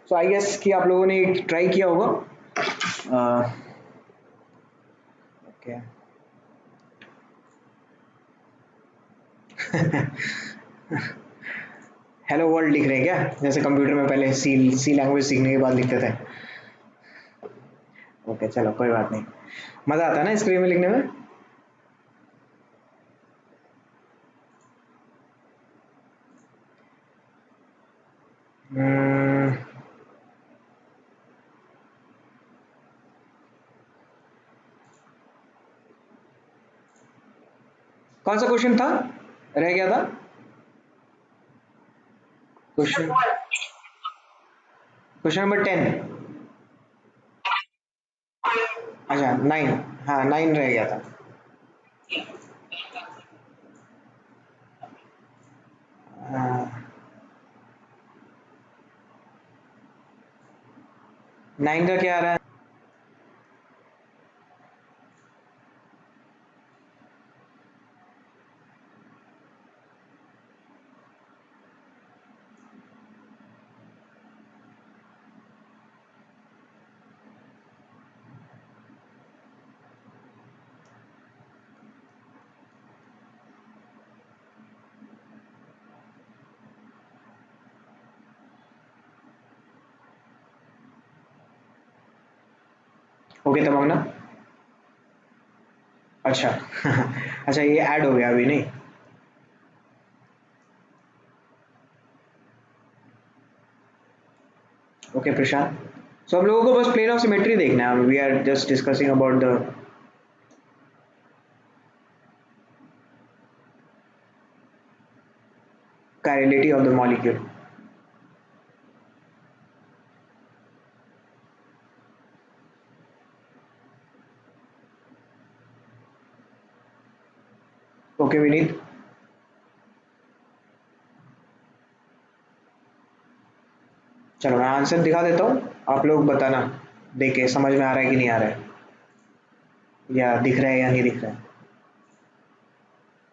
So I guess कि आप लोगों ने ट्राई किया होगा। ओके हेलो वर्ल्ड लिख रहे हैं क्या, जैसे कंप्यूटर में पहले सी लैंग्वेज सीखने के बाद लिखते थे। ओके चलो कोई बात नहीं, मजा आता है ना स्क्रीन में लिखने में। हम्म, कौन सा क्वेश्चन था, रह गया था क्वेश्चन? Question number 10। अच्छा 9, हाँ 9 रह गया था। हाँ, 9 का क्या आ रहा है? ओके तमंग ना, अच्छा अच्छा ये ऐड हो गया अभी नहीं। ओके प्रशांत, सो हम लोगों को बस प्लेन ऑफ सिमेट्री देखना है, we are just discussing about the chirality of the molecule. Okay Vineet, चलो मैं आंसर दिखा देता हूँ, आप लोग बताना देख के समझ में आ रहा है कि नहीं आ रहा है, या दिख रहा है या नहीं दिख रहा है।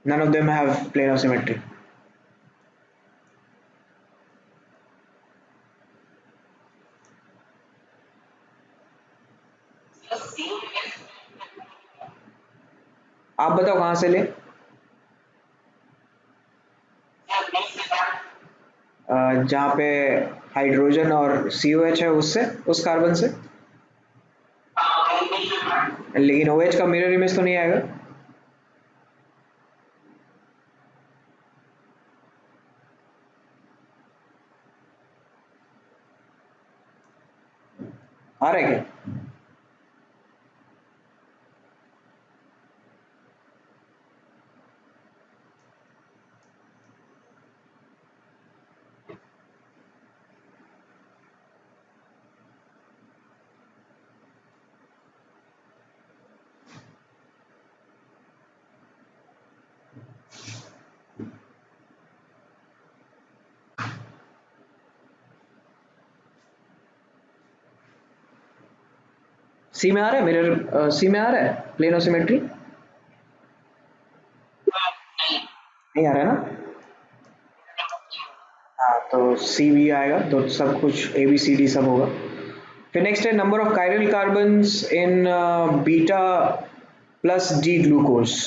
None of them have plane of symmetry. आप बताओ कहाँ से ले, जहाँ पे हाइड्रोजन और COH है उससे, उस कार्बन से। लेकिन OH का मिरर इमेज तो नहीं आएगा। आ रहा है क्या? सी में आ रहा है मिरर, सी में आ रहा है प्लेन ऑफ सिमेट्री, नहीं आ रहा है ना? हाँ तो सी भी आएगा, तो सब कुछ ए बी सी डी सब होगा। फिर नेक्स्ट है number of chiral carbons in beta plus D glucose.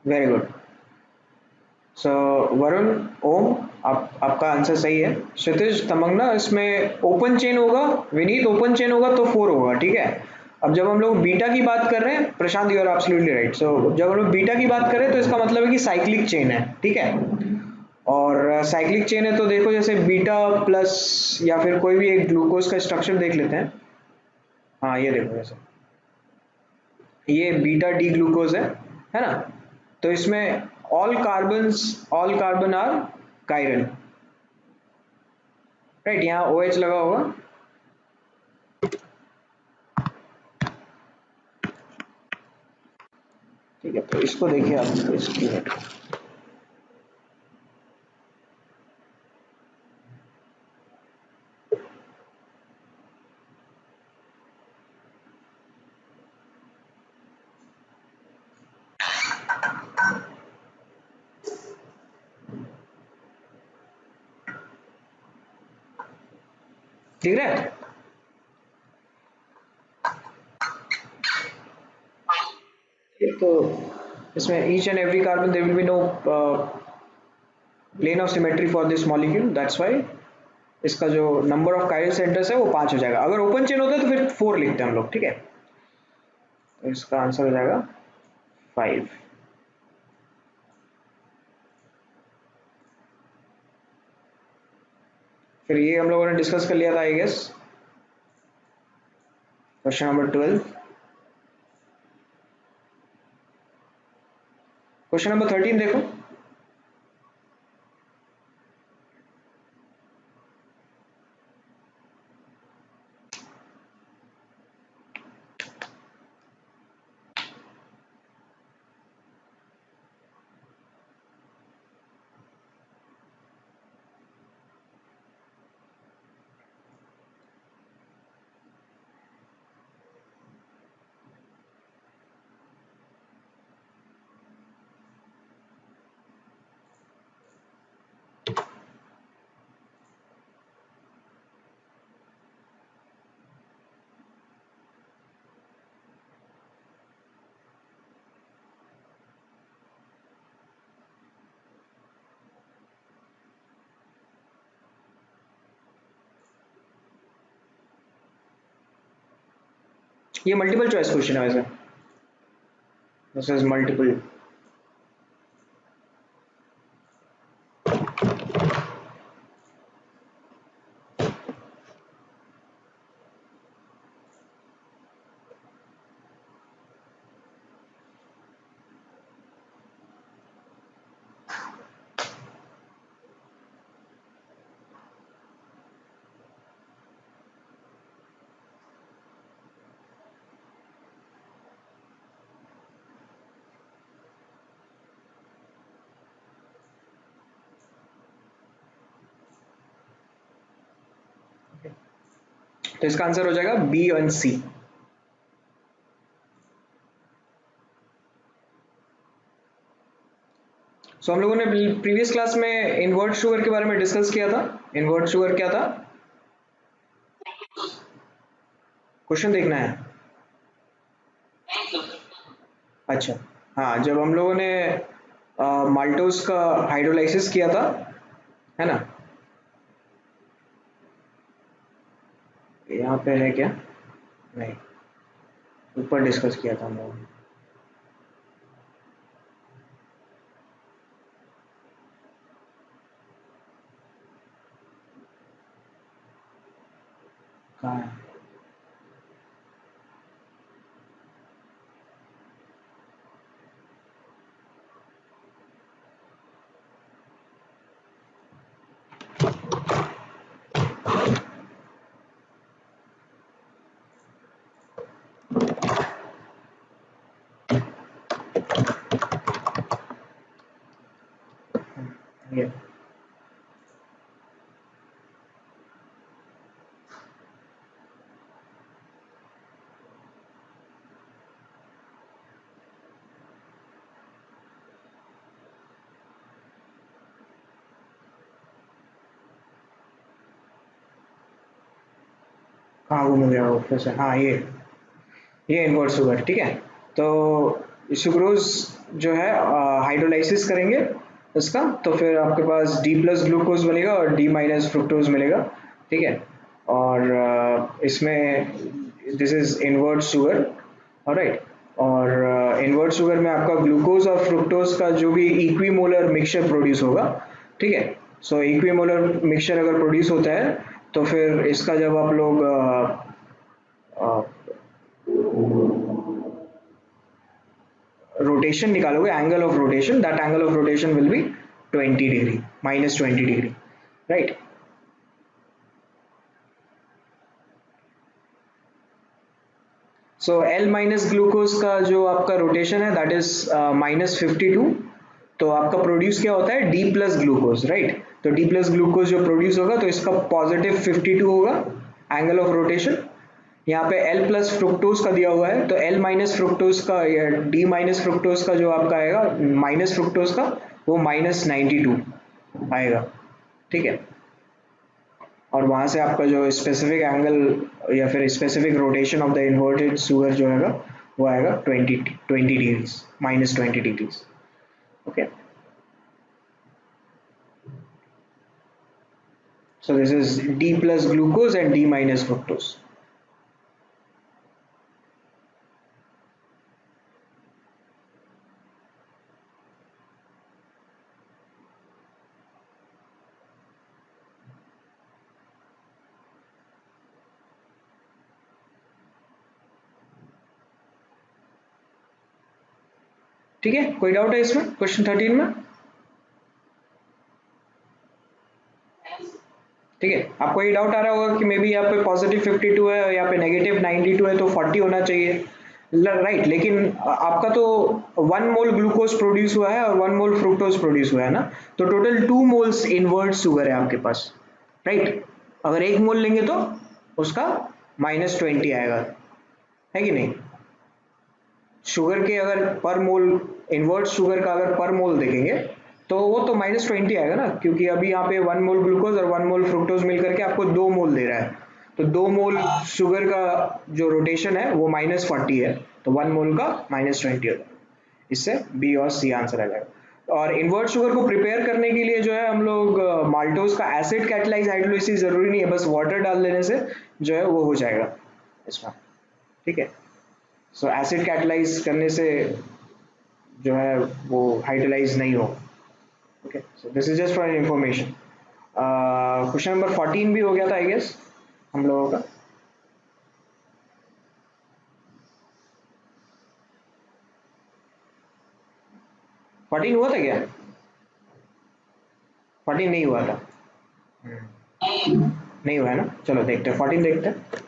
Very good. So Varun, Om, आपका आंसर सही है। क्षितिज तमंगना, इसमें ओपन चेन होगा, विनीत ओपन चेन होगा तो 4 होगा, ठीक है। अब जब हम लोग बीटा की बात कर रहे हैं, प्रशांत यू आर एब्सोल्युटली राइट, सो जब हम लोग बीटा की बात करें तो इसका मतलब है कि साइक्लिक चेन है, ठीक है। और साइक्लिक चेन है तो देखो जैसे बीटा प्लस, या फिर कोई भी एक ग्लूकोज का स्ट्रक्चर देख लेते हैं। हाँ ये देखो जैसे ये बीटा डी ग्लूकोज है ना। तो इसमें all carbon are chiral, right, यहाँ ओ एच लगा होगा। ठीक है, तो इसको देखिए आप, इसकी दिख रहा है। तो इसमें each and every carbon there will be no plane of symmetry for this molecule, that's why इसका जो नंबर ऑफ कायरल सेंटर्स है वो 5 हो जाएगा। अगर ओपन चेन होता है तो फिर 4 लिखते हैं हम लोग, ठीक है। तो इसका आंसर हो जाएगा 5। फिर ये हम लोगों ने डिस्कस कर लिया था I guess. Question number 12। Question number 13 देखो। ये मल्टीपल चॉइस क्वेश्चन है वैसे, दिस इज मल्टीपल। तो इसका आंसर हो जाएगा बी एंड सी। सो हम लोगों ने प्रीवियस क्लास में इनवर्ट शुगर के बारे में डिस्कस किया था। इनवर्ट शुगर क्या था, क्वेश्चन देखना है। अच्छा, हाँ, जब हम लोगों ने माल्टोज का हाइड्रोलाइसिस किया था, है ना, यहाँ पे है क्या, नहीं, ऊपर डिस्कस किया था हम लोगों ने। कहाँ है, ये कहाँ घूम गया वो फिर से, हाँ, ये इनवर्ट शुगर, ठीक है। तो सुक्रोज जो है हाइड्रोलाइसिस करेंगे इसका, तो फिर आपके पास डी प्लस ग्लूकोज बनेगा और डी माइनस फ्रुक्टोज मिलेगा, ठीक है। और इसमें this is invert sugar, alright. और इनवर्ट शुगर में आपका ग्लूकोज और फ्रुक्टोज का जो भी इक्विमोलर मिक्सचर प्रोड्यूस होगा, ठीक है। सो इक्विमोलर मिक्सचर अगर प्रोड्यूस होता है तो फिर इसका जब आप लोग रोटेशन निकालोगे, angle of rotation, that angle of rotation will be 20 degree, -20 degree, right. So L minus glucose का जो आपका रोटेशन है दैट इज -52, तो आपका प्रोड्यूस क्या होता है, डी प्लस ग्लूकोज, राइट। तो डी प्लस ग्लूकोज जो प्रोड्यूस होगा तो इसका +52 होगा एंगल ऑफ रोटेशन। यहाँ पे एल प्लस फ्रुक्टोज का दिया हुआ है, तो एल माइनस फ्रुक्टोज का या डी माइनस फ्रुक्टोज का जो आपका आएगा माइनस फ्रुक्टोज का, वो -92 आएगा, ठीक है। और वहां से आपका जो स्पेसिफिक एंगल या फिर specific rotation of the inverted sugar जो आएगा वो आएगा 20 degrees, -20 degrees, okay. So this is D plus glucose and D minus fructose. ठीक है, कोई डाउट है इसमें क्वेश्चन 13 में? ठीक है, आपको ये डाउट आ रहा होगा कि मे बी यहाँ पे +52 है, यहाँ पे -92 है, तो 40 होना चाहिए, राइट। लेकिन आपका तो 1 मोल ग्लूकोज प्रोड्यूस हुआ है और 1 मोल फ्रुक्टोज प्रोड्यूस हुआ है ना, तो टोटल 2 मोल्स इन्वर्ट शुगर है आपके पास, राइट। अगर 1 मोल लेंगे तो उसका -20 आएगा, है कि नहीं। शुगर के अगर पर मोल, इन्वर्ट शुगर का अगर पर मोल देखेंगे तो वो तो -20 आएगा ना, क्योंकि अभी यहाँ पे 1 मोल ग्लूकोज और 1 मोल फ्रुक्टोज मिलकर के आपको 2 मोल दे रहा है, तो 2 मोल शुगर का जो रोटेशन है वो -40 है, तो 1 मोल का -20 होगा। इससे बी और सी आंसर आ जाएगा। और इन्वर्ट शुगर को प्रिपेयर करने के लिए जो है हम लोग माल्टोज का एसिड कैटलाइज हाइड्रोलिसिस जरूरी नहीं है, बस वाटर डाल देने से जो है वो हो जाएगा इसमें, ठीक है। सो एसिड कैटलाइज करने से जो है वो हाइड्रोलाइज नहीं हो, okay. So this is just for information. Question number 14 भी हो गया था आई गेस हम लोगों का। 14 हुआ था क्या? 14 नहीं हुआ था, नहीं हुआ है ना, चलो देखते हैं 14 देखते हैं।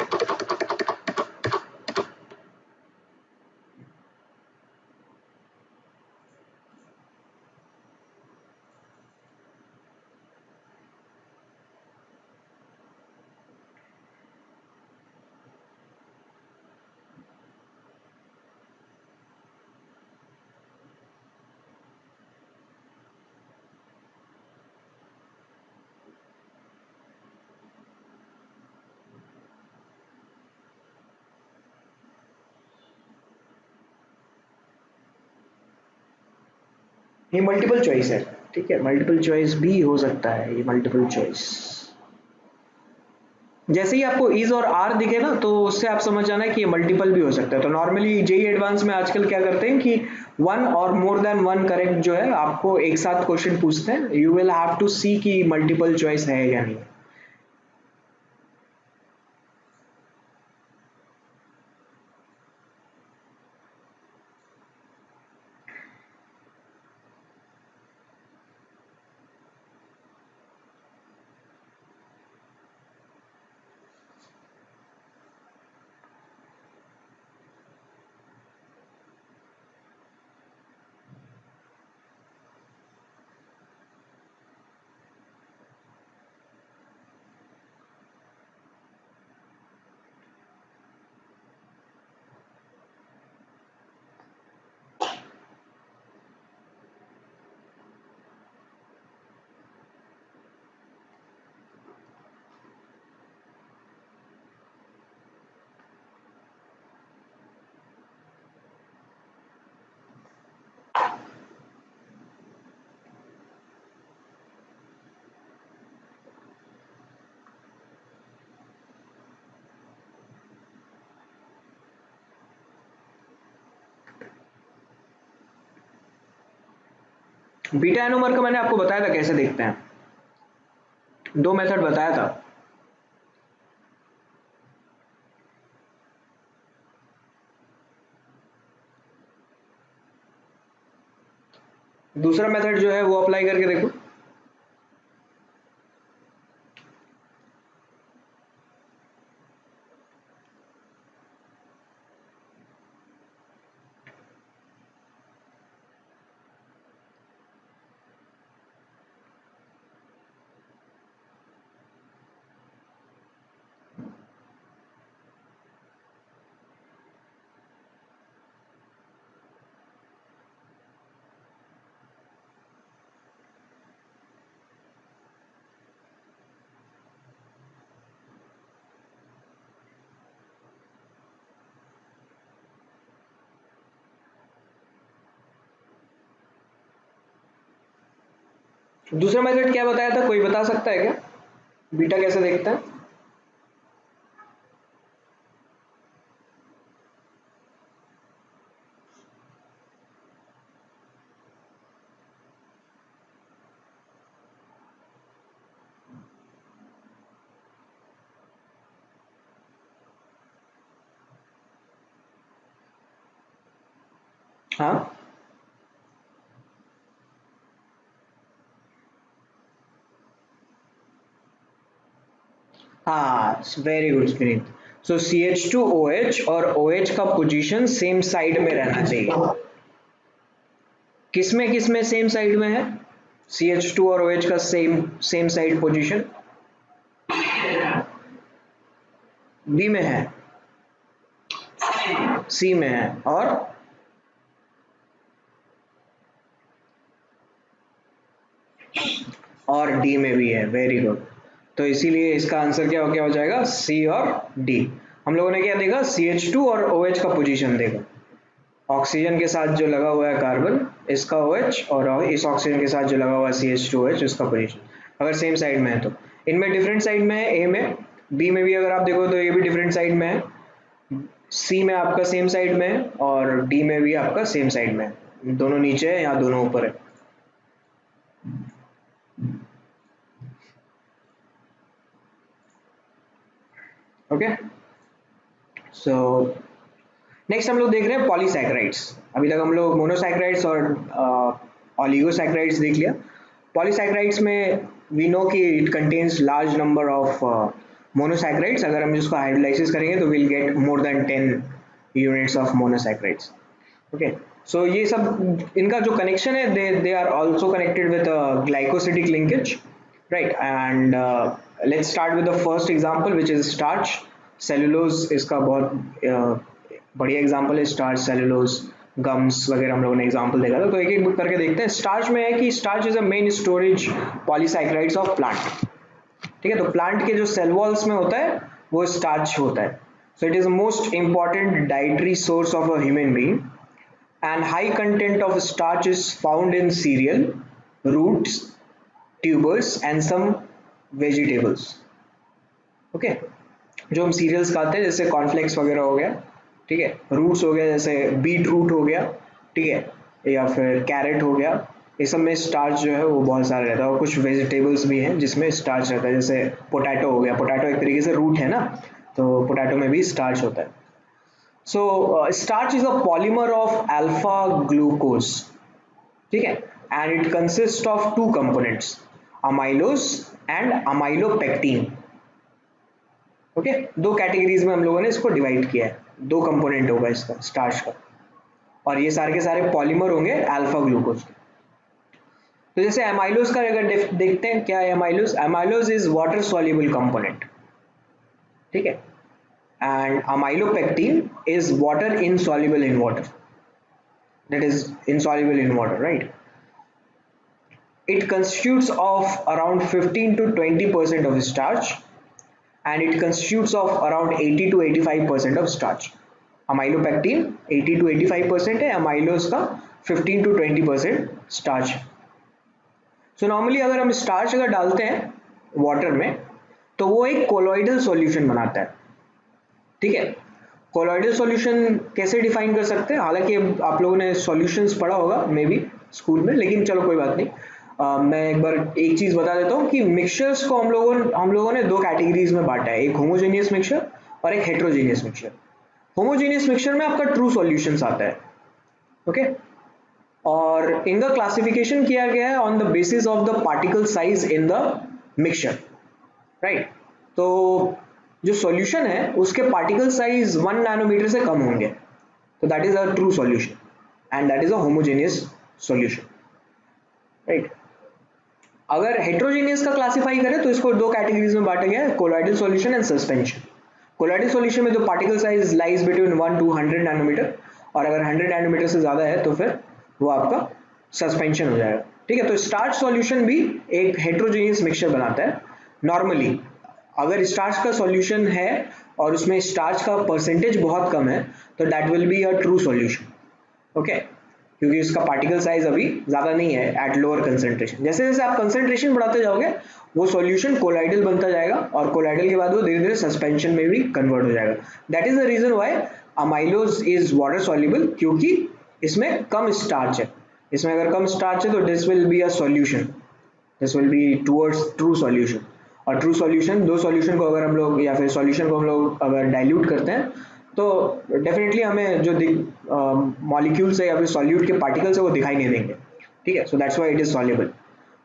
ये मल्टीपल चॉइस है, ठीक है, मल्टीपल चॉइस भी हो सकता है ये मल्टीपल चॉइस। जैसे ही आपको इज और आर दिखे ना तो उससे आप समझ जाना कि ये मल्टीपल भी हो सकता है। तो नॉर्मली जेई एडवांस में आजकल क्या करते हैं कि वन और मोर देन वन करेक्ट जो है आपको एक साथ क्वेश्चन पूछते हैं, यू विल हैव टू सी कि मल्टीपल चॉइस है या नहीं। बीटा एनोमर का मैंने आपको बताया था कैसे देखते हैं, दो मेथड बताया था। दूसरा मेथड जो है वो अप्लाई करके देखो। दूसरा मेथड क्या बताया था, कोई बता सकता है क्या, बीटा कैसे देखता है? हाँ हाँ, वेरी गुड स्क्रीन। सो CH2OH और OH का पोजीशन सेम साइड में रहना चाहिए। किसमें सेम साइड में है CH2 और OH का same same side position? B में है, सी में है, और डी में भी है। Very good. तो इसीलिए इसका आंसर क्या हो जाएगा, सी और डी। हम लोगों ने क्या देखा, CH2 और OH का पोजीशन देखा, ऑक्सीजन के साथ जो लगा हुआ है कार्बन इसका OH, और इस ऑक्सीजन के साथ जो लगा हुआ है CH2OH उसका पोजीशन अगर सेम साइड में है तो। इनमें डिफरेंट साइड में है, ए में, बी में भी अगर आप देखो तो ये भी डिफरेंट साइड में है, सी में आपका सेम साइड में है, और डी में भी आपका सेम साइड में है। दोनों नीचे है या दोनों ऊपर है। ओके, सो नेक्स्ट हम लोग देख रहे हैं पॉलीसैकेराइड्स। अभी तक हम लोग मोनोसैकेराइड्स और ऑलिगोसैकेराइड्स देख लिया। पॉलीसैकेराइड्स में वी नो कि it contains large number of monosaccharides. अगर हम इसको हाइड्रोलाइसिस करेंगे तो will get more than 10 units of monosaccharides. Okay, so ये सब इनका जो कनेक्शन है, they are also connected with glycosidic linkage, right. And let's start with the first example which is starch. Cellulose इसका बहुत बढ़िया एग्जांपल है, स्टार्च, सेलुलोज, गम्स वगैरह हम लोगों ने एग्जांपल देखा था। तो एक एक करके देखते हैं। स्टार्च में है कि starch is a main storage polysaccharides of plant. ठीक है, तो प्लांट के जो सेल वॉल्स में होता है वो स्टार्च होता है। So it is most important dietary source of a human being, and high content of starch is found in cereal, roots, tubers and some vegetables. Okay, जो हम सीरियल्स खाते हैं जैसे कॉर्नफ्लेक्स वगैरह हो गया, ठीक है, रूट्स हो गया जैसे बीट रूट हो गया, ठीक है, या फिर कैरेट हो गया, ये सब में स्टार्च जो है वो बहुत सारा रहता है। और कुछ वेजिटेबल्स भी हैं जिसमें स्टार्च रहता है, जैसे पोटैटो हो गया, पोटैटो एक तरीके से रूट है ना, तो पोटैटो में भी स्टार्च होता है। So starch is a polymer of alpha glucose, ठीक है, and it consists of two components, amylose and amylopectin। Okay, दो कैटेगरीज में हम लोगों ने इसको डिवाइड किया है, दो कंपोनेंट होगा इसका स्टार्च का, और ये सारे के सारे पॉलीमर होंगे अल्फा ग्लूकोज के। तो जैसे एमाइलोज का अगर देखते हैं क्या है amylose, amylose is water soluble component, ठीक है, and amylopectin is water insoluble in water, that is insoluble in water, right? It constitutes of around 15 to 20% of starch, and it constitutes of around 80 to 85% of starch. Amylopectin 80 to 85% है, amylose का 15 to 20% starch है। So normally अगर हम starch अगर डालते हैं water में तो वो एक colloidal solution बनाता है, ठीक है। कोलॉइडल सॉल्यूशन कैसे डिफाइन कर सकते हैं, हालांकि आप लोगों ने सॉल्यूशंस पढ़ा होगा मे बी स्कूल में, लेकिन चलो कोई बात नहीं। मैं एक बार एक चीज बता देता हूँ कि मिक्सचर्स को हम लोगों ने दो कैटेगरीज में बांटा है, एक होमोजेनियस मिक्सचर और एक हेट्रोजेनियस मिक्सचर। होमोजेनियस मिक्सचर में आपका ट्रू सॉल्यूशंस आता है, ओके, और इनका क्लासिफिकेशन किया गया है on the basis of the particle size in the mixture, right. तो जो सॉल्यूशन है उसके पार्टिकल साइज 1 नैनोमीटर से कम होंगे, तो that is a true solution and that is a homogeneous solution, right. अगर हेट्रोजेनियस का क्लासिफाई करें तो इसको दो कैटेगरीज में बांटा गया है, colloidal solution and suspension. Colloidal solution में जो particle size lies between 1 to 100 nanometer, और अगर 100 नैनोमीटर से ज़्यादा है तो फिर वो आपका सस्पेंशन हो जाएगा, ठीक है। तो स्टार्च सॉल्यूशन भी एक हेट्रोजेनियस मिक्सचर बनाता है नॉर्मली। अगर स्टार्च का सॉल्यूशन है और उसमें स्टार्च का परसेंटेज बहुत कम है तो that will be a true solution, okay, क्योंकि इसका पार्टिकल साइज अभी ज़्यादा नहीं है एट लोअर कंसेंट्रेशन। जैसे जैसे आप कंसेंट्रेशन बढ़ाते जाओगे वो सॉल्यूशन कोलाइडल बनता जाएगा और कोलाइडल के बाद वो धीरे धीरे सस्पेंशन में भी कन्वर्ट हो जाएगा। That is the reason why amylose is water soluble, क्योंकि इसमें कम स्टार्च है। इसमें अगर कम स्टार्च है तो this will be a solution, this will be towards true solution. और ट्रू सॉल्यूशन, दो सॉल्यूशन को अगर हम लोग या फिर सॉल्यूशन को हम लोग अगर डाइल्यूट करते हैं तो डेफिनेटली हमें जो मॉलिक्यूल्स है या फिर सॉल्यूट के पार्टिकल्स है वो दिखाई नहीं देंगे, ठीक है। सो that's why it is soluble,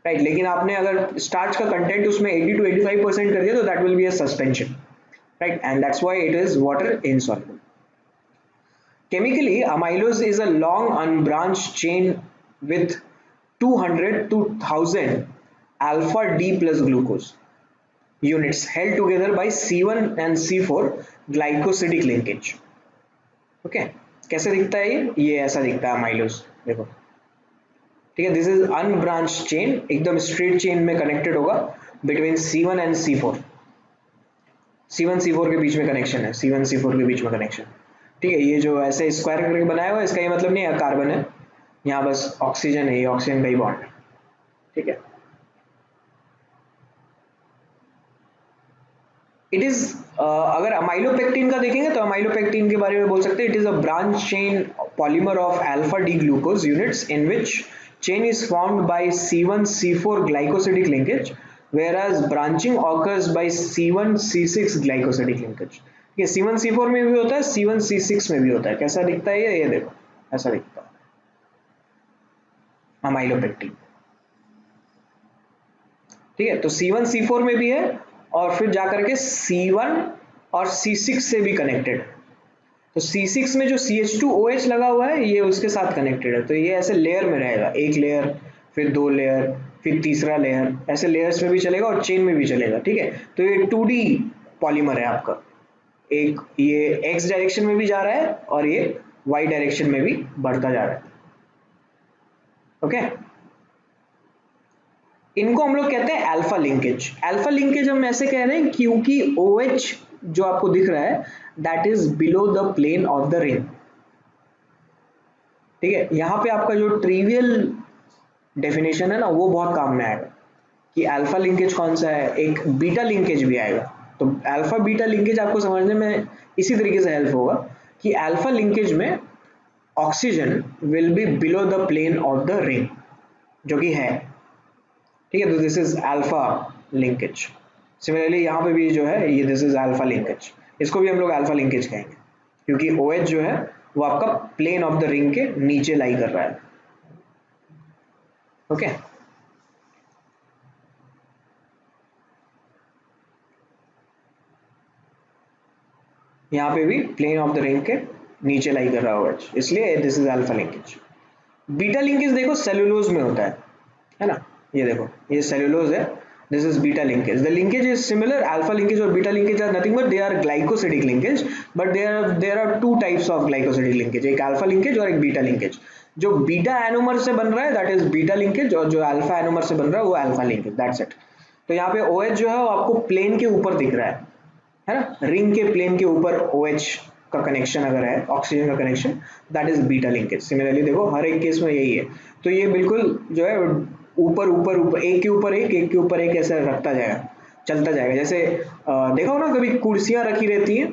right. लेकिन आपने अगर स्टार्च का कंटेंट उसमें 80 to 85% कर दिया तो that will be a suspension, right, and that's why it is water insoluble. Chemically, amylose is a long unbranched chain with 200 to 1000 alpha D plus glucose units held together by C1 and C4 glycosidic linkage. Okay, कैसे दिखता है ये ऐसा दिखता है amylose, देखो, ठीक है। दिस इज अनब्रांच चेन, एकदम स्ट्रेट चेन में कनेक्टेड होगा between C1 and C4। C1 C4 के बीच में कनेक्शन है, C1 C4 के बीच में कनेक्शन, ठीक है। ये जो ऐसे स्क्वायर करके बनाया हुआ है इसका ये मतलब नहीं है कार्बन है, यहाँ बस ऑक्सीजन है, ये ऑक्सीजन का ही बॉन्ड है, ठीक है। इट इज अगर अमाइलोपेक्टिन का देखेंगे तो अमाइलोपेक्टिन के बारे में बोल सकते हैं it is a branch chain polymer of alpha D glucose units in which chain is formed by C1 C4 glycosidic linkage whereas branching occurs by C1 C6 glycosidic linkage। ये C1 C4 में भी होता है, C1 C6 में भी होता है। कैसा दिखता है ये देखो, ऐसा दिखता है अमाइलोपेक्टिन, ठीक है। तो C1 C4 में भी है और फिर जाकर के C1 और C6 से भी कनेक्टेड है। तो C6 में जो CH2OH लगा हुआ है ये उसके साथ कनेक्टेड है, तो ये ऐसे लेयर में रहेगा, एक लेयर फिर दो लेयर फिर तीसरा लेयर, ऐसे लेयर्स में भी चलेगा और चेन में भी चलेगा, ठीक है। तो ये 2D पॉलीमर है आपका, एक ये X डायरेक्शन में भी जा रहा है और ये Y डायरेक्शन में भी बढ़ता जा रहा है, ओके। इनको हम लोग कहते हैं अल्फा लिंकेज। अल्फा लिंकेज हम ऐसे कह रहे हैं क्योंकि OH जो आपको दिख रहा है that is below the plane of the ring, ठीक है। यहाँ पे आपका जो ट्रिवियल डेफिनेशन है ना वो बहुत काम में आएगा कि अल्फा लिंकेज कौन सा है, एक बीटा लिंकेज भी आएगा। तो अल्फा बीटा लिंकेज आपको समझने में इसी तरीके से हेल्प होगा कि अल्फा लिंकेज में oxygen will be below the plane of the ring, जो कि है, ठीक है। तो this is alpha linkage. Similarly यहाँ पे भी जो है ये दिस इज अल्फा लिंकेज, इसको भी हम लोग अल्फा लिंकेज कहेंगे क्योंकि OH जो है वो आपका प्लेन ऑफ द रिंग के नीचे लाई कर रहा है, ओके। यहाँ पे भी प्लेन ऑफ द रिंग के नीचे लाई कर रहा है OH, इसलिए this is alpha linkage. Beta linkage देखो सेलुलोज में होता है ना, ये देखो ये सेलुलोज है, this is beta linkage. The linkage is similar, alpha linkage और beta linkage are nothing but they are glycosidic linkage, but there are two types of glycosidic linkage, एक alpha linkage और एक beta linkage। जो beta anomer से बन रहा है that is beta linkage और जो alpha anomer से बन रहा है वो alpha linkage, that's it। तो यहाँ पे OH जो है वो आपको प्लेन के ऊपर दिख रहा है ना, रिंग के प्लेन के ऊपर OH का कनेक्शन अगर है, ऑक्सीजन का connection, that is beta linkage. Similarly देखो हर एक केस में यही है, तो ये बिल्कुल जो है ऊपर ऊपर ऊपर एक के ऊपर एक के ऊपर एक ऐसा रखता जाएगा, चलता जाएगा। जैसे देखा हो ना कभी कुर्सियां रखी रहती हैं,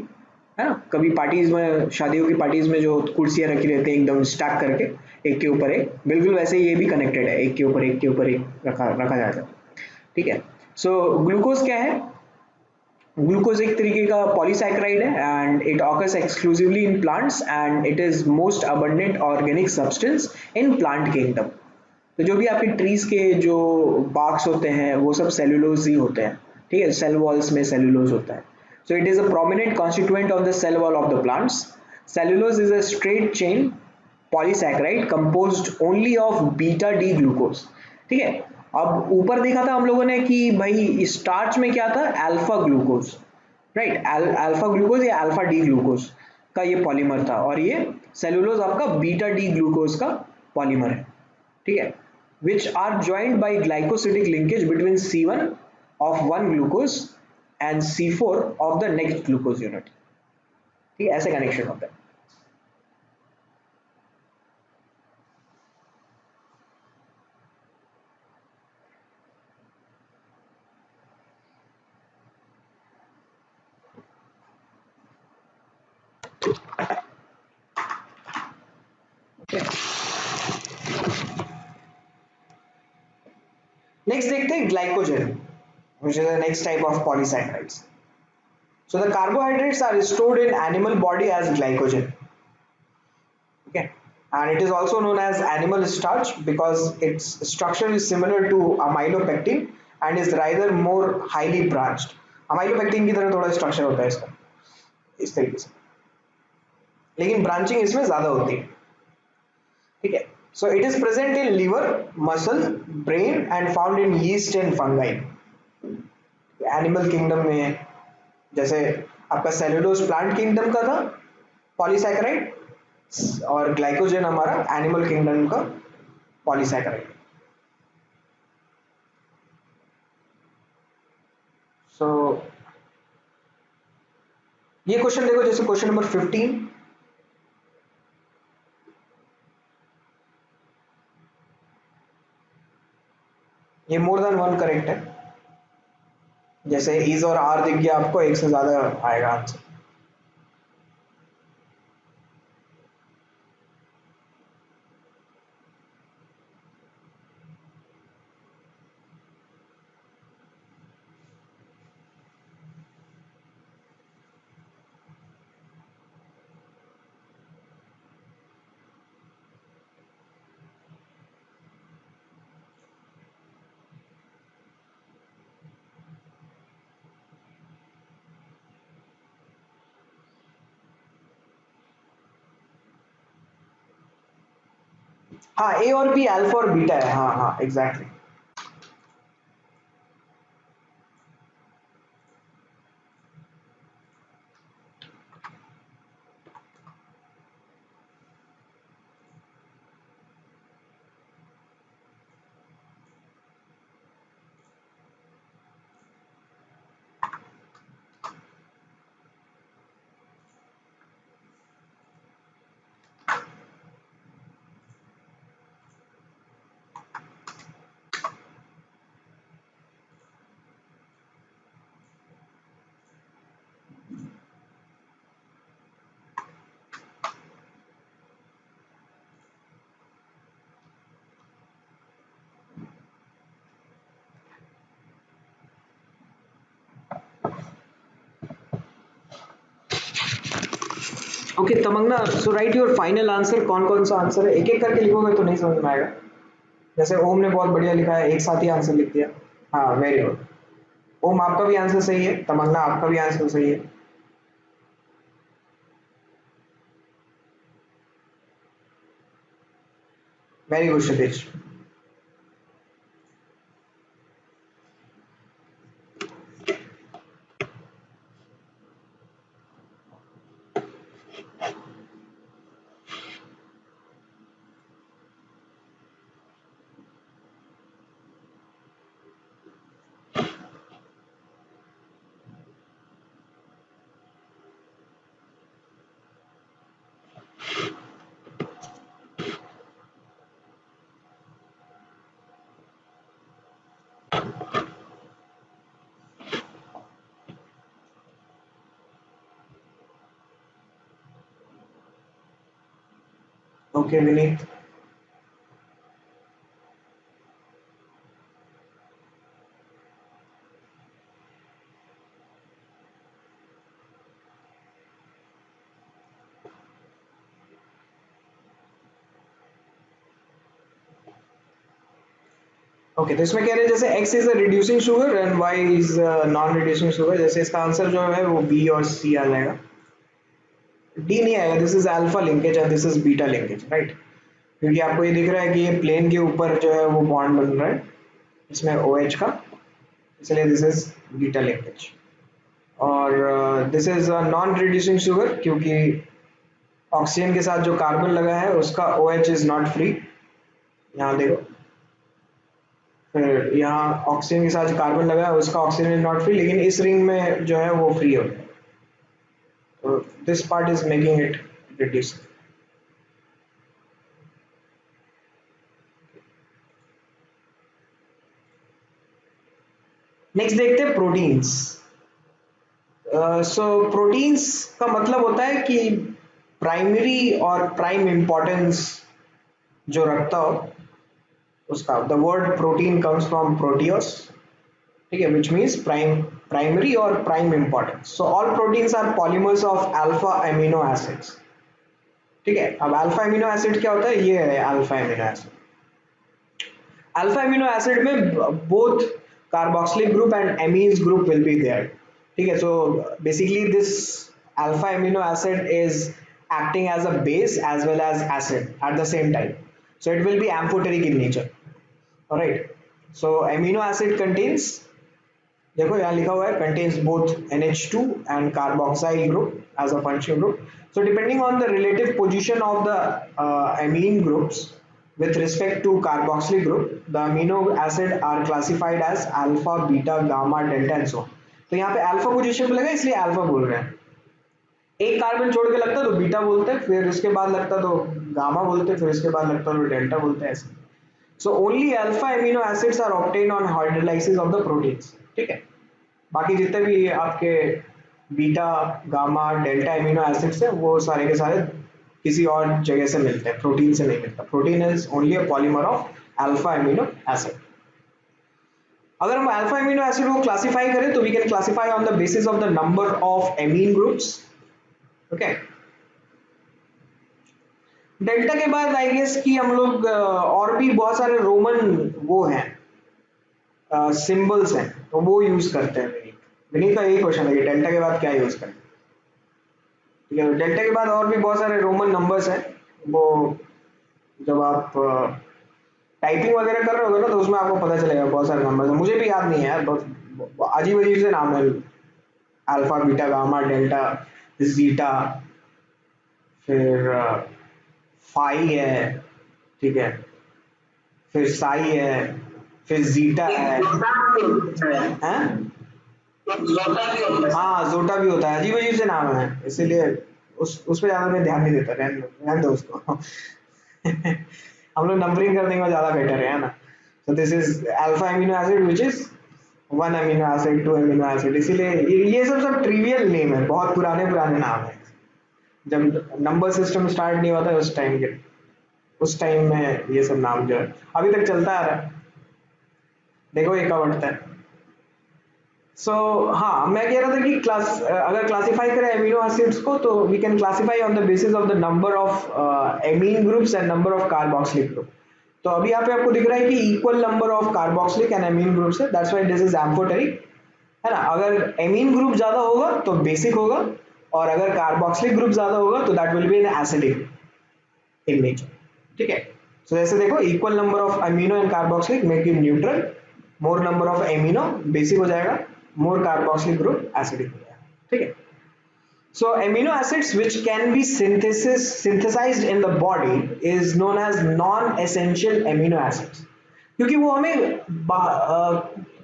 है ना, कभी पार्टीज में, शादियों की पार्टीज में जो कुर्सियां रखी रहती हैं एकदम स्टैक करके एक के ऊपर एक, बिल्कुल वैसे ये भी कनेक्टेड है, एक के ऊपर एक के ऊपर एक रखा रखा जाता है, ठीक है। सो ग्लूकोज क्या है, ग्लूकोज एक तरीके का पॉलीसैकेराइड है and it occurs exclusively in plants and it is most abundant organic substance in plant kingdom. तो जो भी आपके ट्रीज के जो बार्क्स होते हैं वो सब सेलुलोज ही होते हैं, ठीक है, सेल वॉल्स में सेलुलोज होता है। So it is a prominent constituent of the cell wall of the plants. Cellulose is a straight chain polysaccharide composed only of beta D glucose, ठीक है। अब ऊपर देखा था हम लोगों ने कि भाई स्टार्च में क्या था, alpha glucose, right, alpha glucose या अल्फा डी ग्लूकोज का ये पॉलीमर था, और ये सेलुलोज आपका बीटा डी ग्लूकोज का पॉलीमर है, ठीक है, which are joined by glycosidic linkage between C1 of one glucose and C4 of the next glucose unit, ठीक है, ऐसे कनेक्शन होता है। नेक्स्ट देखते हैं glycogen, which is the next type of polysaccharides. So the carbohydrates are stored in animal body as glycogen, okay, and it is also known as animal starch because its structure is similar to amylopectin and is rather more highly branched। amylopectin की तरह थोड़ा structure होता है इसका, इस तरीके से, लेकिन ब्रांचिंग इसमें ज्यादा होती है, ठीक है। So it is present in liver, muscle, brain and found in yeast and fungi. Animal kingdom में जैसे आपका सेलुलोज प्लांट किंगडम का था पॉलीसैकेराइड, और ग्लाइकोजन हमारा एनिमल किंगडम का पॉलीसैकेराइड। सो ये क्वेश्चन देखो, जैसे क्वेश्चन नंबर 15, ये मोर देन वन करेक्ट है, जैसे इज और आर दिख गया आपको, एक से ज्यादा आएगा आंसर। हाँ, ए और बी अल्फा और बीटा है, हाँ हाँ exactly. Okay Tamanna, so write your final answer, कौन कौन सा आंसर है, एक एक करके लिखोगे तो नहीं समझ में आएगा। जैसे ओम ने बहुत बढ़िया लिखा है, एक साथ ही आंसर लिख दिया। हाँ वेरी गुड। ओम आपका भी आंसर सही है, तमन्ना आपका भी आंसर सही है। वेरी गुड क्षितिज। ओके विनीत। ओके, तो इसमें कह रहे हैं जैसे x is a reducing sugar and y is non reducing sugar, जैसे इसका आंसर जो है वो बी और सी आ जाएगा, डी नहीं आएगा। दिस इज अल्फा लिंकेज और this is beta linkage, right? क्योंकि आपको ये दिख रहा है कि ये प्लेन के ऊपर जो है वो बॉन्ड बन रहा है इसमें OH का, इसलिए दिस इज बीटा लिंकेज। और this is non reducing sugar क्योंकि ऑक्सीजन के साथ जो कार्बन लगा है उसका OH इज नॉट फ्री। यहाँ देखो, फिर यहाँ ऑक्सीजन के साथ जो कार्बन लगा है उसका ऑक्सीजन इज नॉट फ्री, लेकिन इस रिंग में जो है वो फ्री हो गया, तो this part is making it reduce. Next देखते हैं प्रोटीन्स। सो प्रोटीन्स का मतलब होता है कि प्राइमरी और प्राइम इंपॉर्टेंस जो रखता हो उसका, the word protein comes from proteios, ठीक है, विच मीन्स प्राइमरी और prime importance. So all proteins are polymers of alpha amino acids, ठीक है। अब अल्फा अमीनो एसिड क्या होता है, ये है alpha amino acid. Alpha amino acid में both carboxylic group and amines group will be there, ठीक है। So basically this alpha amino acid is acting as a base as well as acid at the same time, so it will be amphoteric in nature, all right? So amino acid contains, देखो यहाँ लिखा हुआ है, contains both NH2 and carboxyl group as a functional group. So depending on the relative position of the amine groups with respect to carboxylic group, the amino acid are classified as alpha, beta, gamma, delta and so on. तो यहाँ पे alpha position पे लगा इसलिए alpha बोल रहे हैं। एक कार्बन छोड़ के लगता तो बीटा बोलते हैं, फिर उसके बाद लगता तो गामा बोलते हैं, फिर उसके बाद लगता तो डेल्टा बोलते हैं, ऐसे। So only alpha amino acids are obtain on hydrolysis of the proteins, ठीक है। बाकी जितने भी आपके beta, gamma, delta amino acids हैं वो सारे के सारे किसी और जगह से मिलते हैं, प्रोटीन से नहीं मिलता। Protein is only a polymer of alpha amino acid. अगर हम अल्फा एमिनो एसिड को क्लासिफाई करें तो we can classify on the basis of the number of amine groups, okay. Delta के बाद आई गेस कि हम लोग और भी बहुत सारे रोमन वो हैं सिंबल्स हैं, तो वो यूज करते हैं। विनीत, विनीत का यही क्वेश्चन है कि डेल्टा के बाद क्या यूज करें, ठीक है। डेल्टा के बाद और भी बहुत सारे रोमन नंबर्स हैं, वो जब आप टाइपिंग वगैरह कर रहे होगे ना तो उसमें आपको पता चलेगा, बहुत सारे नंबर्स हैं, मुझे भी याद नहीं है यार, बहुत अजीब अजीब से नाम है, alpha, beta, gamma, delta, zeta, फिर फाई है, ठीक है, फिर साई है, फिर जीटा है, हैं? हाँ, जोटा भी होता है, अजीब अजीब से नाम है, इसीलिए उस पर ज्यादा मैं ध्यान नहीं देता, रहने दो उसको। हम लोग नंबरिंग कर देंगे ज्यादा बेटर है ना। सो this is alpha amino acid which is one amino acid, to amino acid, इसीलिए ये सब ट्रिवियल नेम है, बहुत पुराने पुराने नाम है, जब नंबर सिस्टम स्टार्ट नहीं हुआ था उस टाइम में ये सब नाम जो है अभी तक चलता आ रहा है, देखो ये कब बढ़ता है। सो हाँ, मैं कह रहा था कि अगर क्लासिफाई करें एमिनो एसिड्स को तो we can classify on the basis of the number of amine groups and number of carboxylic group. तो अभी यहाँ पे आपको दिख रहा है कि equal number of carboxylic and amine groups है, that's why this is amphoteric, है ना। अगर एमीन ग्रुप ज्यादा होगा तो बेसिक होगा, और अगर कार्बोक्सिलिक ग्रुप ज्यादा होगा तो that will be an acidic in nature, ठीक है। सो जैसे देखो, equal number of amino and carboxylic make it neutral, more number of amino basic हो जाएगा, मोर कार्बोक्सिलिक ग्रुप एसिडिक हो जाएगा, ठीक है। So amino acids which can be synthesized in the body is known as non-essential amino acids, क्योंकि वो हमें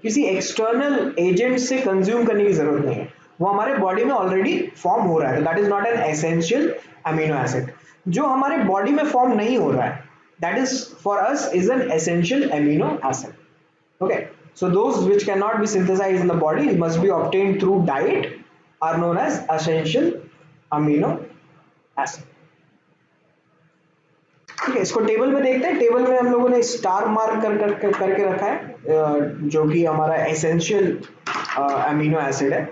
किसी एक्सटर्नल एजेंट से कंज्यूम करने की जरूरत नहीं है, वो हमारे बॉडी में ऑलरेडी फॉर्म हो रहा है, that is not an essential amino acid. जो हमारे बॉडी में फॉर्म नहीं हो रहा है that is for us is an essential amino acid, okay. So those which cannot be synthesized in the body must be obtained through diet are known as essential amino acid, ठीक है। इसको table में देखते हैं, table में हम लोगों ने स्टार मार्क करके रखा है जो कि हमारा एसेंशियल अमीनो एसिड है।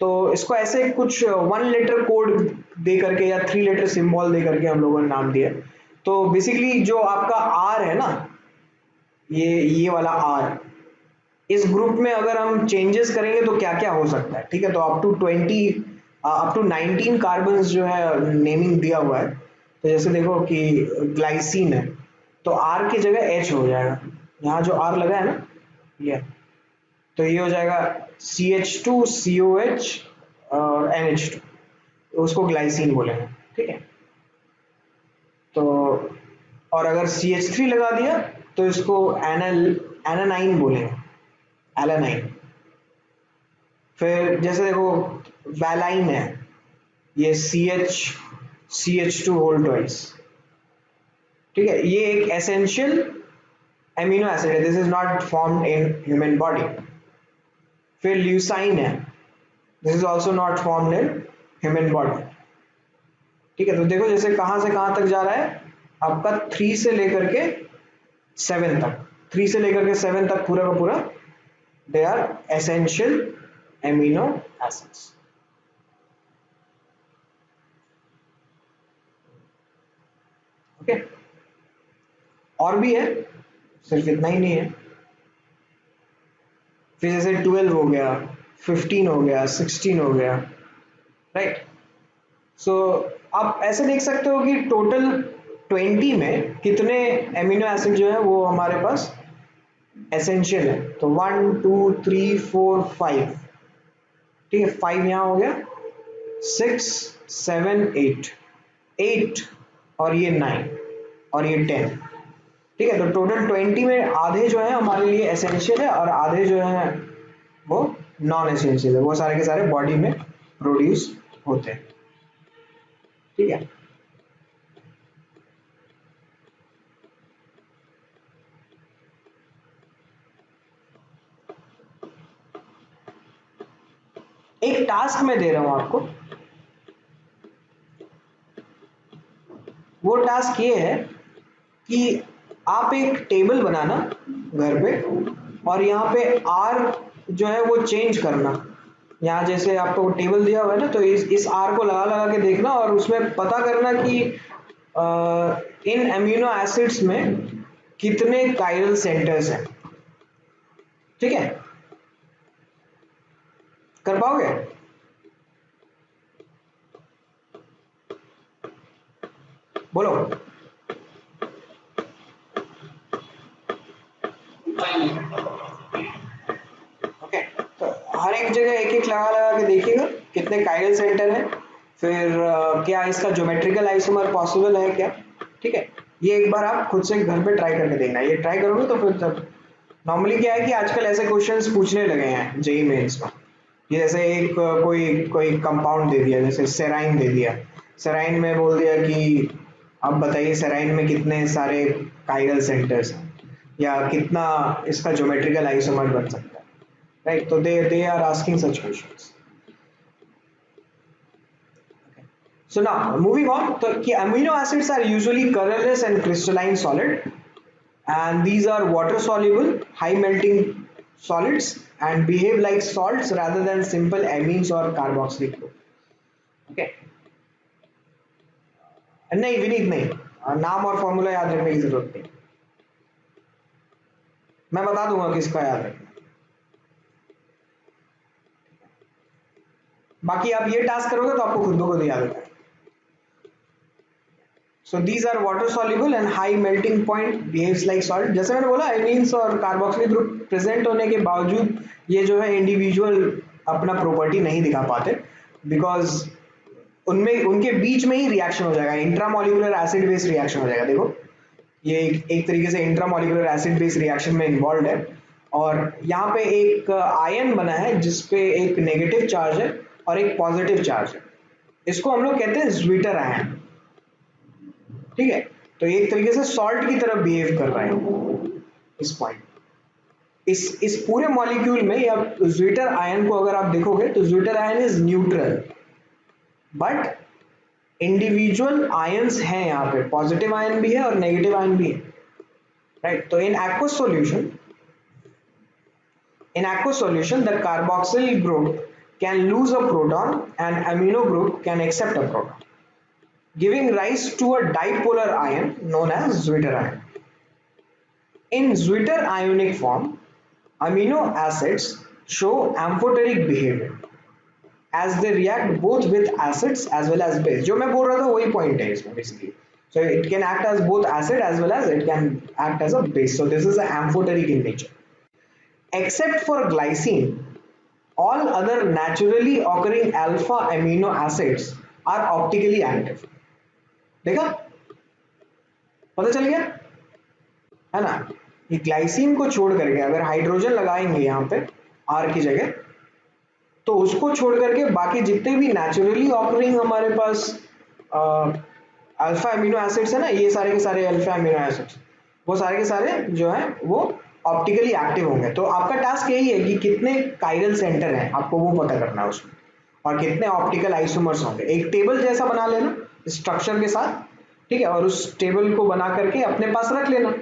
तो इसको ऐसे कुछ 1 लेटर कोड दे करके या 3 लेटर सिंबल दे करके हम लोगों ने नाम दिया। तो बेसिकली जो आपका आर है ना, ये वाला R, इस ग्रुप में अगर हम चेंजेस करेंगे तो क्या क्या हो सकता है, ठीक है। तो अप टू 19 कार्बन जो है नेमिंग दिया हुआ है। तो जैसे देखो कि ग्लाइसिन है, तो R की जगह H हो जाएगा, यहाँ जो R लगा है ना, ये, तो ये हो जाएगा CH2 COH और NH2, तो उसको ग्लाइसिन बोलेंगे, ठीक है। तो और अगर CH3 लगा दिया तो इसको एनानाइन बोलेंगे, एलानाइन। फिर जैसे देखो वैलाइन है, ये CH टू होल ट्वाइस, ठीक है। ये एक एसेंशियल एमिनो एसिड है, this is not formed in human body. फिर ल्यूसाइन है, this is also not formed in human body, ठीक है। तो देखो जैसे कहाँ से कहाँ तक जा रहा है आपका, 3 से लेकर के 7 तक, 3 से लेकर के 7 तक पूरा का पूरा they are essential amino acids, okay. और भी है, सिर्फ इतना ही नहीं है। फिर जैसे 12 हो गया, 15 हो गया, 16 हो गया, राइट। सो आप ऐसे देख सकते हो कि टोटल 20 में कितने एमिनो एसिड जो है वो हमारे पास एसेंशियल है। तो 1 2 3 4 5, ठीक है, 5 यहाँ हो गया, 6 7 8, 8 और ये 9 और ये 10, ठीक है। तो टोटल 20 में आधे जो है हमारे लिए एसेंशियल है और आधे जो है वो नॉन एसेंशियल है, वो सारे के सारे बॉडी में प्रोड्यूस होते हैं, ठीक है। एक टास्क मैं दे रहा हूं आपको, वो टास्क ये है कि आप एक टेबल बनाना घर पे, और यहाँ पे आर जो है वो चेंज करना। यहाँ जैसे आपको टेबल दिया हुआ है ना, तो इस आर को लगा लगा के देखना और उसमें पता करना कि इन अमीनो एसिड्स में कितने काइरल सेंटर्स हैं, ठीक है। कर पाओगे? बोलो। ओके, तो हर एक जगह एक एक लगा लगा के देखिएगा कितने काइरल सेंटर है, फिर क्या इसका ज्योमेट्रिकल आइसोमर पॉसिबल है क्या, ठीक है। ये एक बार आप खुद से घर पे ट्राई करके देखना, ये ट्राई करोगे तो फिर तब नॉर्मली क्या है कि आजकल ऐसे क्वेश्चंस पूछने लगे हैं जेई मेंस में। ये जैसे एक कोई कोई कंपाउंड दे दिया, जैसे सेराइन दे दिया, सेराइन में बोल दिया कि आप बताइए सेराइन में कितने सारे काइरल सेंटर्स हैं, या कितना इसका ज्योमेट्रिकल आइसोमर बन सकता है, राइट। तो they are asking such questions. So now moving on, so कि amino acids are usually colorless and crystalline solid, and these are water soluble, high melting solids and behave like salts rather than simple amines or carboxylic group. Okay, नहीं विनीत नहीं, नाम और formula याद रखने की जरूरत नहीं, मैं बता दूंगा किसका याद रखना। बाकी आप ये टास्क करोगे तो आपको खुद ब खुद याद होगा। So these are water soluble and high melting point, behaves like salt। जैसे मैंने बोला एमीन्स और कार्बोक्सिलिक ग्रुप प्रेजेंट होने के बावजूद ये जो है इंडिविजुअल अपना प्रॉपर्टी नहीं दिखा पाते, बिकॉज उनमें उनके बीच में ही रिएक्शन हो जाएगा, इंट्रामोलिकुलर एसिड बेस रिएक्शन हो जाएगा। देखो ये एक तरीके से इंट्रामोलिकुलर एसिड बेस रिएक्शन में इन्वॉल्व है, और यहाँ पे एक आयन बना है जिसपे एक नेगेटिव चार्ज है और एक पॉजिटिव चार्ज है, इसको हम लोग कहते हैं ज्विटर आयन, ठीक है। तो एक तरीके से सॉल्ट की तरह बिहेव कर रहा है इस पॉइंट, इस पूरे मॉलिक्यूल में, या ज्विटर आयन को अगर आप देखोगे तो zwitter ion is neutral, but individual ions हैं, यहाँ पे पॉजिटिव आयन भी है और नेगेटिव आयन भी है, राइट। तो in aqueous solution the carboxyl group can lose a proton and amino group can accept a proton, giving rise to a dipolar ion known as Zwitter ion. In Zwitter ionic form, amino acids show amphoteric behavior as they react both with acids as well as base. जो मैं बोल रहा था वही point है इसमें basically. So it can act as both acid as well as it can act as a base. So this is an amphoteric in nature. Except for glycine, all other naturally occurring alpha amino acids are optically active. देखा, पता चल गया है ना. ये glycine को छोड़ करके अगर हाइड्रोजन लगाएंगे यहाँ पे आर की जगह, तो उसको छोड़ करके बाकी जितने भी नेचुरली ऑकरिंग हमारे पास अल्फा अमीनो एसिड्स है ना, ये सारे के सारे अल्फा अमीनो एसिड्स, वो सारे के सारे जो है वो ऑप्टिकली एक्टिव होंगे. तो आपका टास्क यही है कि कितने काइरल सेंटर हैं आपको वो पता करना है उसमें, और कितने ऑप्टिकल आइसोमर्स होंगे. एक टेबल जैसा बना लेना स्ट्रक्चर के साथ, ठीक है, और उस टेबल को बना करके अपने पास रख लेना.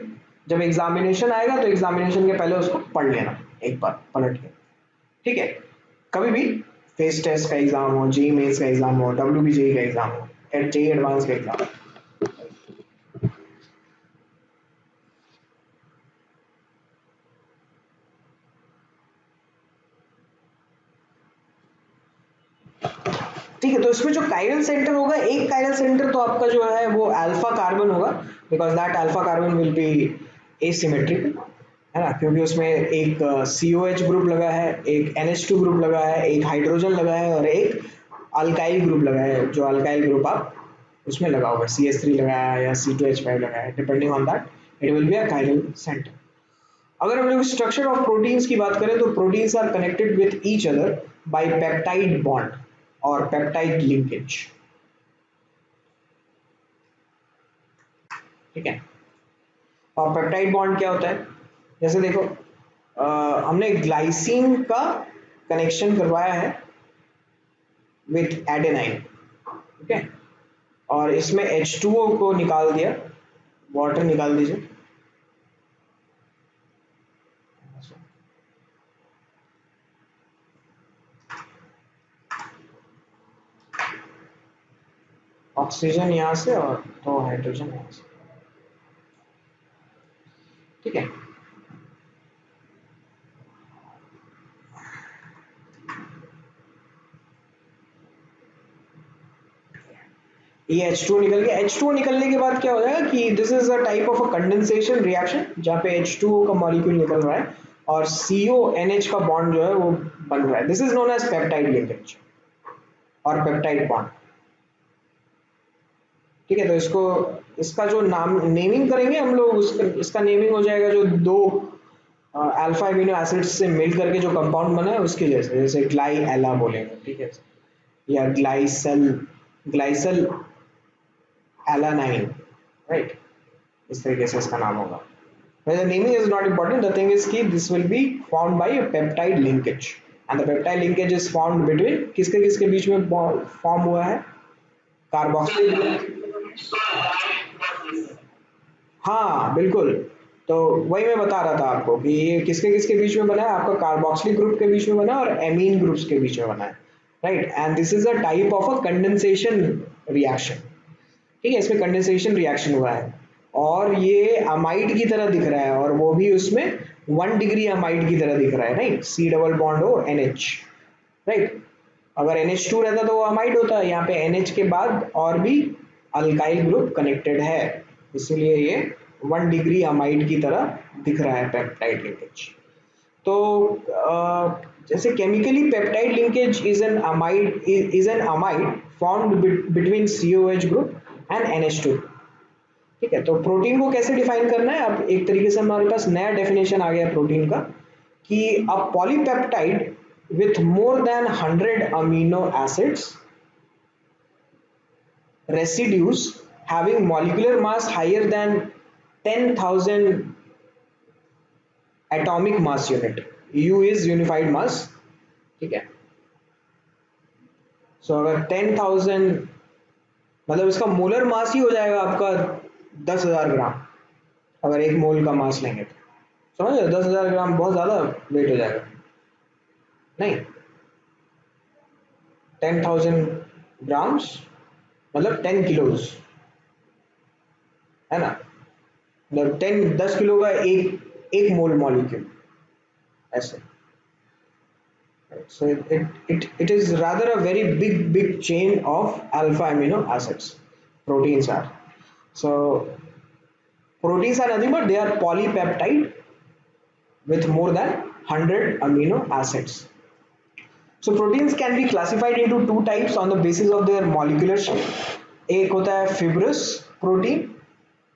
जब एग्जामिनेशन आएगा तो एग्जामिनेशन के पहले उसको पढ़ लेना एक बार पलट के, ठीक है. कभी भी फेस टेस्ट का एग्जाम हो, जेई मेंस का एग्जाम हो, डब्ल्यूबीजेई का एग्जाम हो, जेई एडवांस का एग्जाम हो. ठीक है, तो इसमें जो कायरल सेंटर होगा, एक कायरल सेंटर तो आपका जो है वो अल्फा कार्बन होगा, because that alpha carbon will be asymmetrical, है ना, क्योंकि उसमें एक COH ग्रुप लगा है, एक NH2 ग्रुप लगा है, एक हाइड्रोजन लगा है और एक अल्काइल ग्रुप लगा है. जो अल्काइल ग्रुप आप उसमें लगा होगा, CH3 लगाया है या C2H5 लगाया है, depending on that it will be a chiral centre. अगर हम लोग स्ट्रक्चर ऑफ प्रोटीन्स की बात करें तो proteins are connected with each other by peptide bond और पेप्टाइड लिंकेज. ठीक है, और पेप्टाइड बॉन्ड क्या होता है, जैसे देखो हमने ग्लाइसिन का कनेक्शन करवाया है विथ एडेनाइन, ठीक है, और इसमें H2O को निकाल दिया, वाटर निकाल दीजिए. ऑक्सीजन यहाँ से और तो हाइड्रोजन यहाँ से, ठीक है. ये H2O निकल गया. H2O निकलने के बाद क्या हो जाएगा कि this is a type of a condensation reaction जहाँ पे H2O का मॉलिक्यूल निकल रहा है और CONH का बॉन्ड जो है वो बन रहा है. This is known as peptide linkage और पेप्टाइड बॉन्ड. ठीक है, तो इसको इसका जो नाम नेमिंग करेंगे हम लोग, इसका नेमिंग हो जाएगा जो दो अल्फा एमिनो एसिड्स से मिल करके जो कंपाउंड बना है उसके जैसे, जैसे ग्लाई एला बोलेंगे, ठीक है, या ग्लाइसल ग्लाइसल एलानाइन, राइट, इस तरीके से इसका नाम होगा. The naming is not important. The thing is कि this will be formed by a peptide linkage, and the peptide linkage is formed between किसके किसके बीच में फॉर्म हुआ है, कार्बोक्सिल. हाँ बिल्कुल, तो वही मैं बता रहा था आपको कि ये किसके किसके बीच में बना है, आपका कार्बोक्सिलिक ग्रुप के बीच में बना है और एमीन ग्रुप्स के बीच में बना है, right. And this is a type of a condensation reaction. ठीक है, इसमें कंडेंसेशन रिएक्शन हुआ है और ये अमाइड की तरह दिख रहा है, और वो भी उसमें 1 डिग्री अमाइड की तरह दिख रहा है, राइट. C डबल बॉन्ड हो NH, राइट. अगर NH2 रहता तो वो अमाइड होता है, यहाँ पे NH के बाद और भी अल्काइल ग्रुप कनेक्टेड है, इसीलिए ये 1 डिग्री अमाइड की तरह दिख रहा है पेप्टाइड लिंकेज. तो जैसे chemically peptide linkage is an amide formed between COH group and NH2. ठीक है, तो प्रोटीन को कैसे डिफाइन करना है, अब एक तरीके से हमारे पास नया डेफिनेशन आ गया प्रोटीन का कि a polypeptide with more than 100 amino acids residues having molecular mass higher than 10,000 atomic mass unit. U is unified mass. ठीक है, सो अगर 10,000 मतलब इसका मोलर मास ही हो जाएगा आपका 10,000 ग्राम, अगर एक मोल का मास लेंगे तो समझ रहे, 10,000 ग्राम बहुत ज्यादा वेट हो जाएगा, नहीं, 10,000 ग्राम्स मतलब 10 किलोज, है ना. मतलब 10 किलो का एक एक मोल मॉलिक्यूल ऐसे. So it is rather a very big chain of alpha amino acids. Proteins are. So proteins are nothing but they are polypeptide with more than 100 amino acids. So proteins can be classified into two types on the basis of their molecular shape. एक होता है fibrous protein.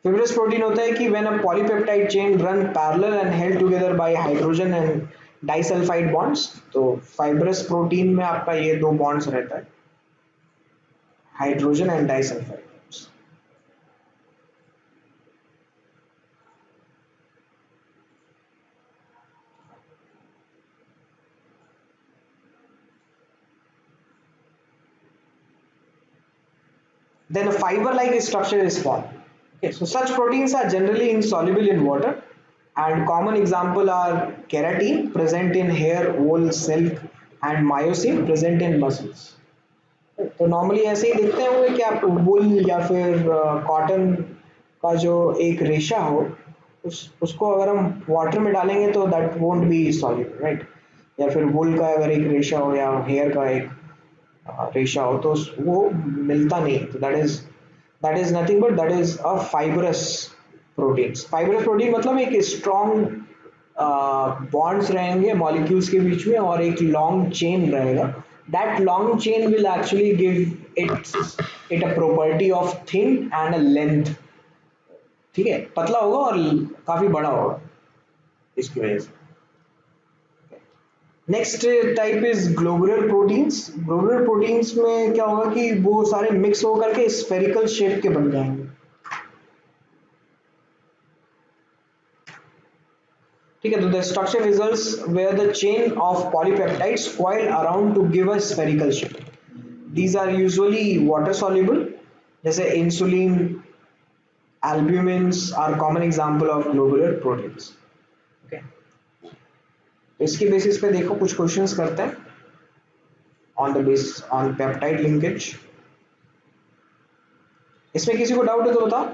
Fibrous protein होता है कि when a polypeptide chain run parallel and held together by hydrogen and disulfide bonds. तो fibrous protein में आपका ये दो bonds रहता है, hydrogen and disulfide bonds. Then a fiber-like structure is formed. Okay, so such proteins are generally insoluble in water, and common example are keratin present in hair, wool, silk, and myosin present in muscles. तो normally ऐसे ही दिखते होंगे कि आप वुल या फिर cotton का जो एक रेशा हो उसको अगर हम वाटर में डालेंगे तो that won't be soluble, right. या फिर वुल का अगर एक रेशा हो या हेयर का एक रेशा हो तो वो मिलता नहीं, तो that is nothing but that is a fibrous proteins. Fibrous protein मतलब एक स्ट्रॉन्ग बॉन्ड्स रहेंगे मॉलिक्यूल्स के बीच में और एक लॉन्ग चेन रहेगा. That long chain will actually give it a property of thin and a length. ठीक है, पतला होगा और काफी बड़ा होगा इसकी वजह से. Next type is globular proteins. Globular proteins में क्या होगा कि वो सारे मिक्स होकर के स्फेरिकल शेप के बन जाएंगे. ठीक है, तो the structure results where the chain of polypeptides coil around to give a spherical shape. These are usually water soluble. जैसे insulin, albumins are common example of globular proteins. Okay. तो इसके basis पे देखो कुछ क्वेश्चंस करते हैं on the base on peptide linkage. इसमें किसी को डाउट है तो बताओ,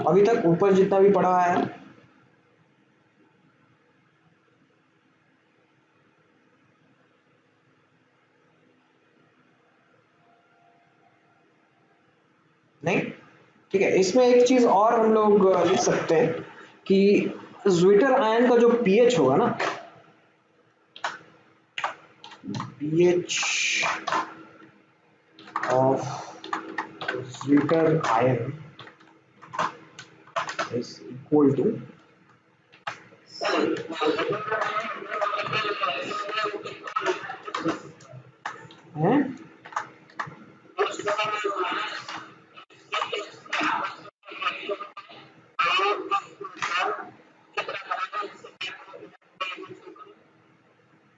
अभी तक ऊपर जितना भी पढ़ा है. नहीं, ठीक है. इसमें एक चीज और हम लोग लिख सकते हैं कि ज्विटर आयन का जो पीएच होगा ना, pH of Zwitter ion is equal to है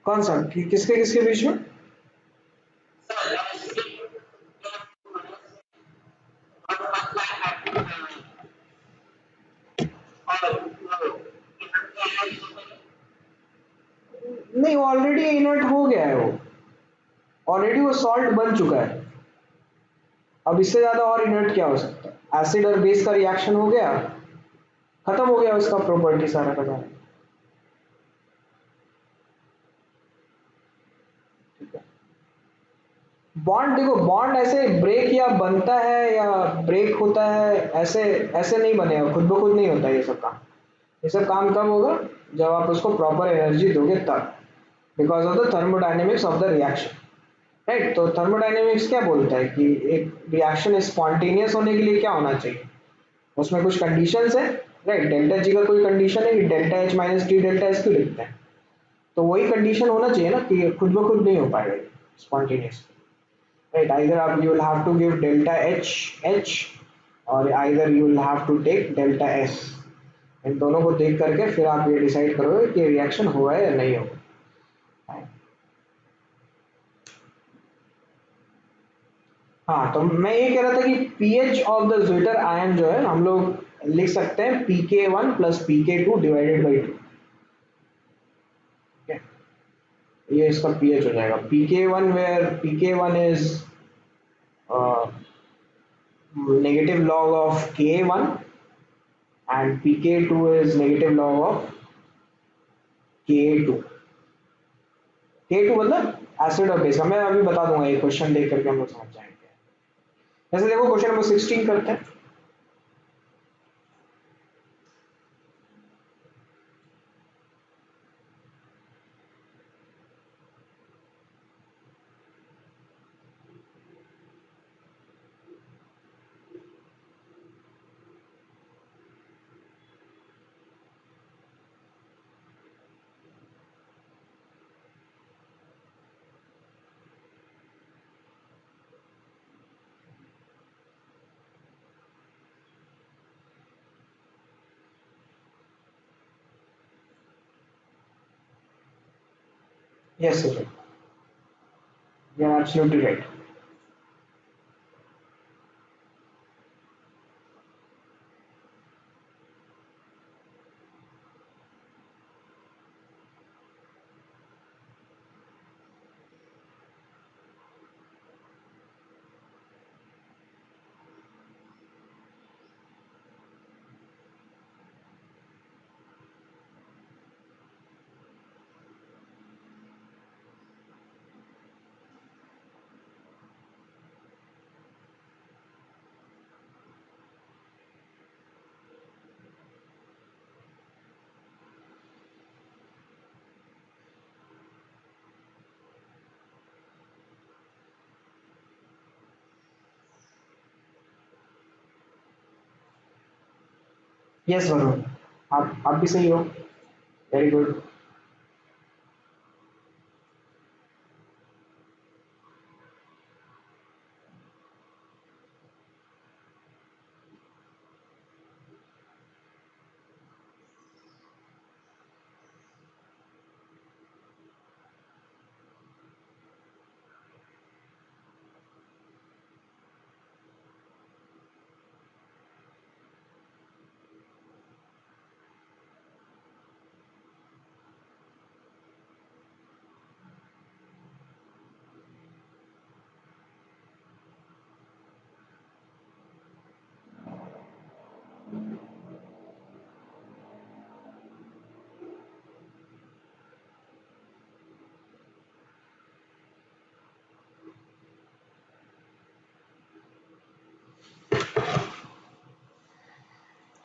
कौन सा किसके किसके बीच में. नहीं, ऑलरेडी इनर्ट हो गया है वो, ऑलरेडी वो सॉल्ट बन चुका है. अब इससे ज्यादा और इनर्ट क्या हो सकता है. एसिड और बेस का रिएक्शन हो गया, खत्म हो गया उसका प्रॉपर्टी सारा का सारा. बॉन्ड देखो, बॉन्ड ऐसे ब्रेक या बनता है या ब्रेक होता है, ऐसे ऐसे नहीं बनेगा, खुद ब खुद नहीं होता ये सब काम. ये सब काम कब होगा, जब आप उसको प्रॉपर एनर्जी दोगे तब, because of the thermodynamics of the reaction, right. तो थर्मोडायनेमिक्स क्या बोलता है कि एक रिएक्शन स्पॉन्टेनियस होने के लिए क्या होना चाहिए, उसमें कुछ कंडीशंस है, राइट. डेल्टा जी का कोई कंडीशन है कि delta H minus T delta S क्यों लिखते हैं, तो वही कंडीशन होना चाहिए ना कि खुद ब खुद नहीं हो पाएगा spontaneous, right. Either you will have to give delta h or either you will have to take delta s. इन दोनों को देख करके फिर आप ये डिसाइड करोगे कि रिएक्शन हुआ है या नहीं हुआ. हाँ, तो मैं ये कह रहा था कि pH of the zwitter ion जो है हम लोग लिख सकते हैं pK1 plus pK2 divided by 2. ये इसका pH हो जाएगा pK1 where pK1 is negative log of Ka1 and pK2 is negative log of Ka2. K2 मतलब एसिड और बेस का, मैं अभी बता दूंगा, ये क्वेश्चन देख करके हम लोग समझ जाएंगे। जैसे देखो क्वेश्चन नंबर 16 करते हैं। Yes sir, you are absolutely right. Yes Varun, आप भी सही हो। Very good.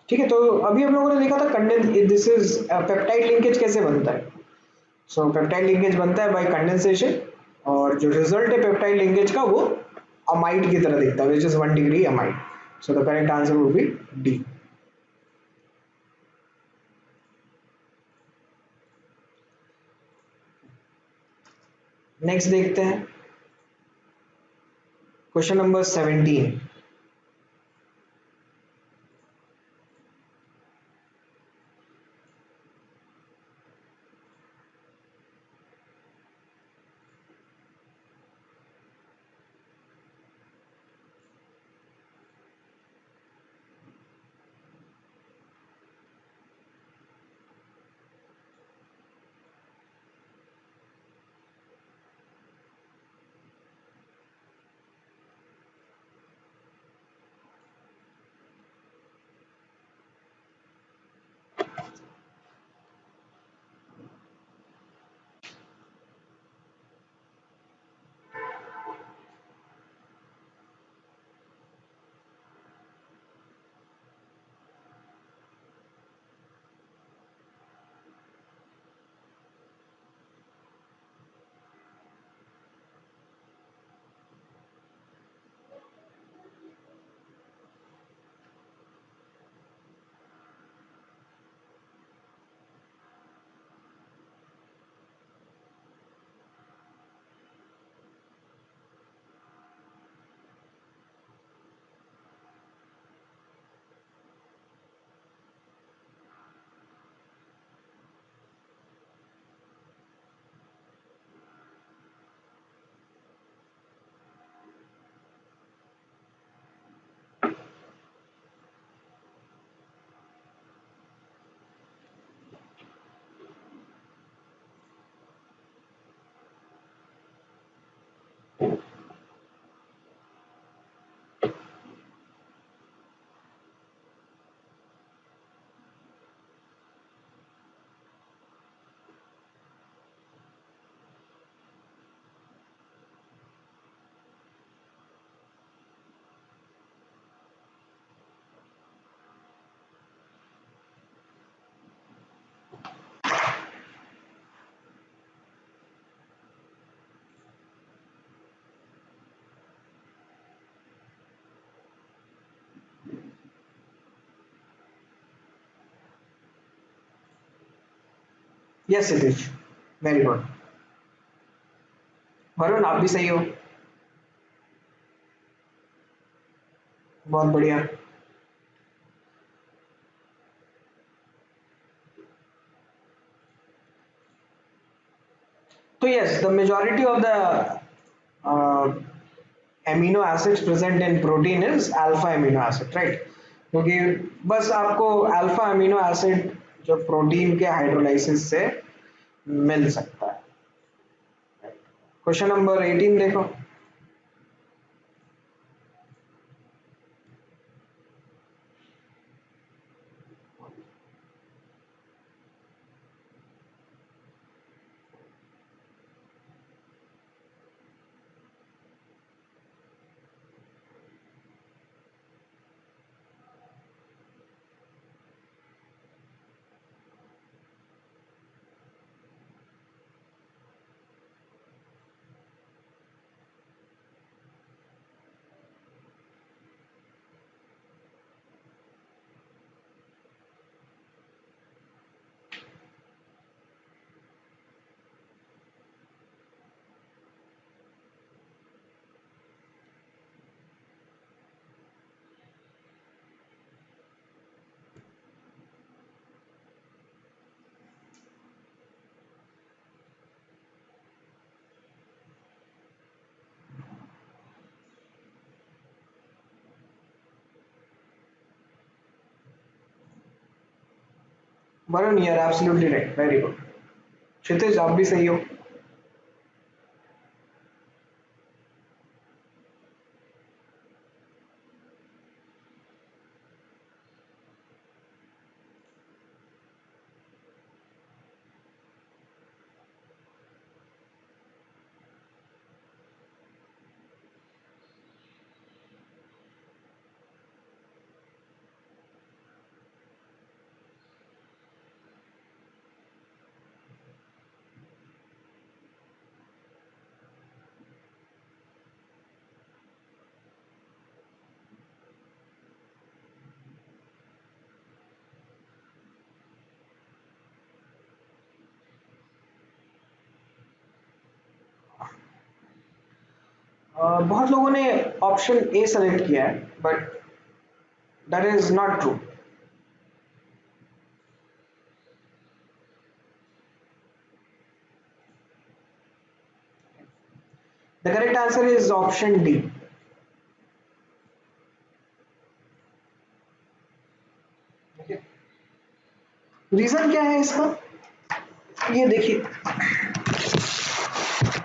ठीक है, तो अभी हम लोगों ने देखा था condense, this is peptide linkage कैसे बनता है। सो पेप्टाइड लिंकेज बनता है बाय कंडेंसेशन, और जो रिजल्ट है पेप्टाइड लिंकेज का वो अमाइड की तरह दिखता है, which is 1 degree amide. So the correct answer would be D. Next देखते हैं question number 17। Yes Siddhesh, very good. Varun आप भी सही हो, बहुत बढ़िया। तो yes, the majority of the amino acids present in protein is alpha amino acid, right? क्योंकि बस आपको अल्फा एमिनो एसिड जो प्रोटीन के हाइड्रोलाइसिस से मिल सकता है। क्वेश्चन नंबर 18 देखो। Varun you are absolutely right, very good. Kshitij आप भी सही हो। बहुत लोगों ने ऑप्शन ए सेलेक्ट किया है, but that is not true. The correct answer is option D. Reason क्या है इसका, ये देखिए।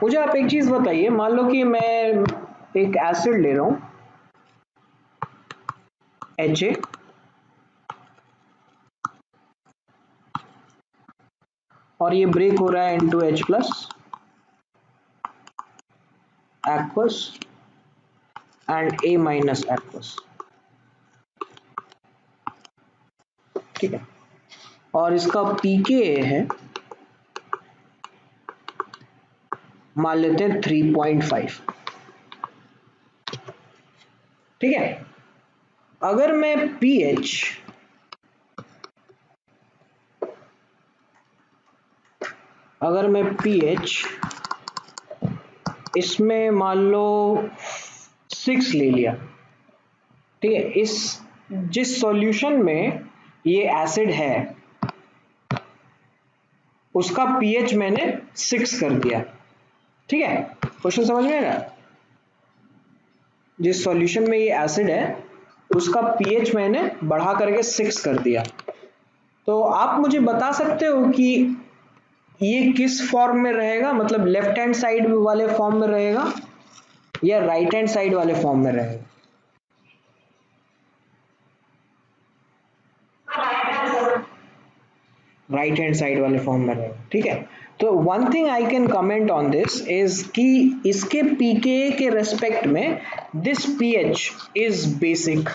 मुझे आप एक चीज बताइए, मान लो कि मैं एक एसिड ले रहा हूं HA, और ये ब्रेक हो रहा है into H plus aqueous and A minus aqueous, ठीक है? और इसका pK है, मान लेते हैं 3.5, ठीक है? अगर मैं pH इसमें मान लो 6 ले लिया, ठीक है? इस जिस सॉल्यूशन में ये एसिड है उसका pH मैंने 6 कर दिया, ठीक है? क्वेश्चन समझ में आएगा? जिस सॉल्यूशन में ये एसिड है उसका pH मैंने बढ़ा करके 6 कर दिया। तो आप मुझे बता सकते हो कि ये किस फॉर्म में रहेगा, मतलब लेफ्ट हैंड साइड वाले फॉर्म में रहेगा या राइट हैंड साइड वाले फॉर्म में रहेगा? राइट हैंड साइड वाले फॉर्म में रहेगा, ठीक है? तो one thing I can comment on this is कि इसके पीके के रेस्पेक्ट में this pH is basic,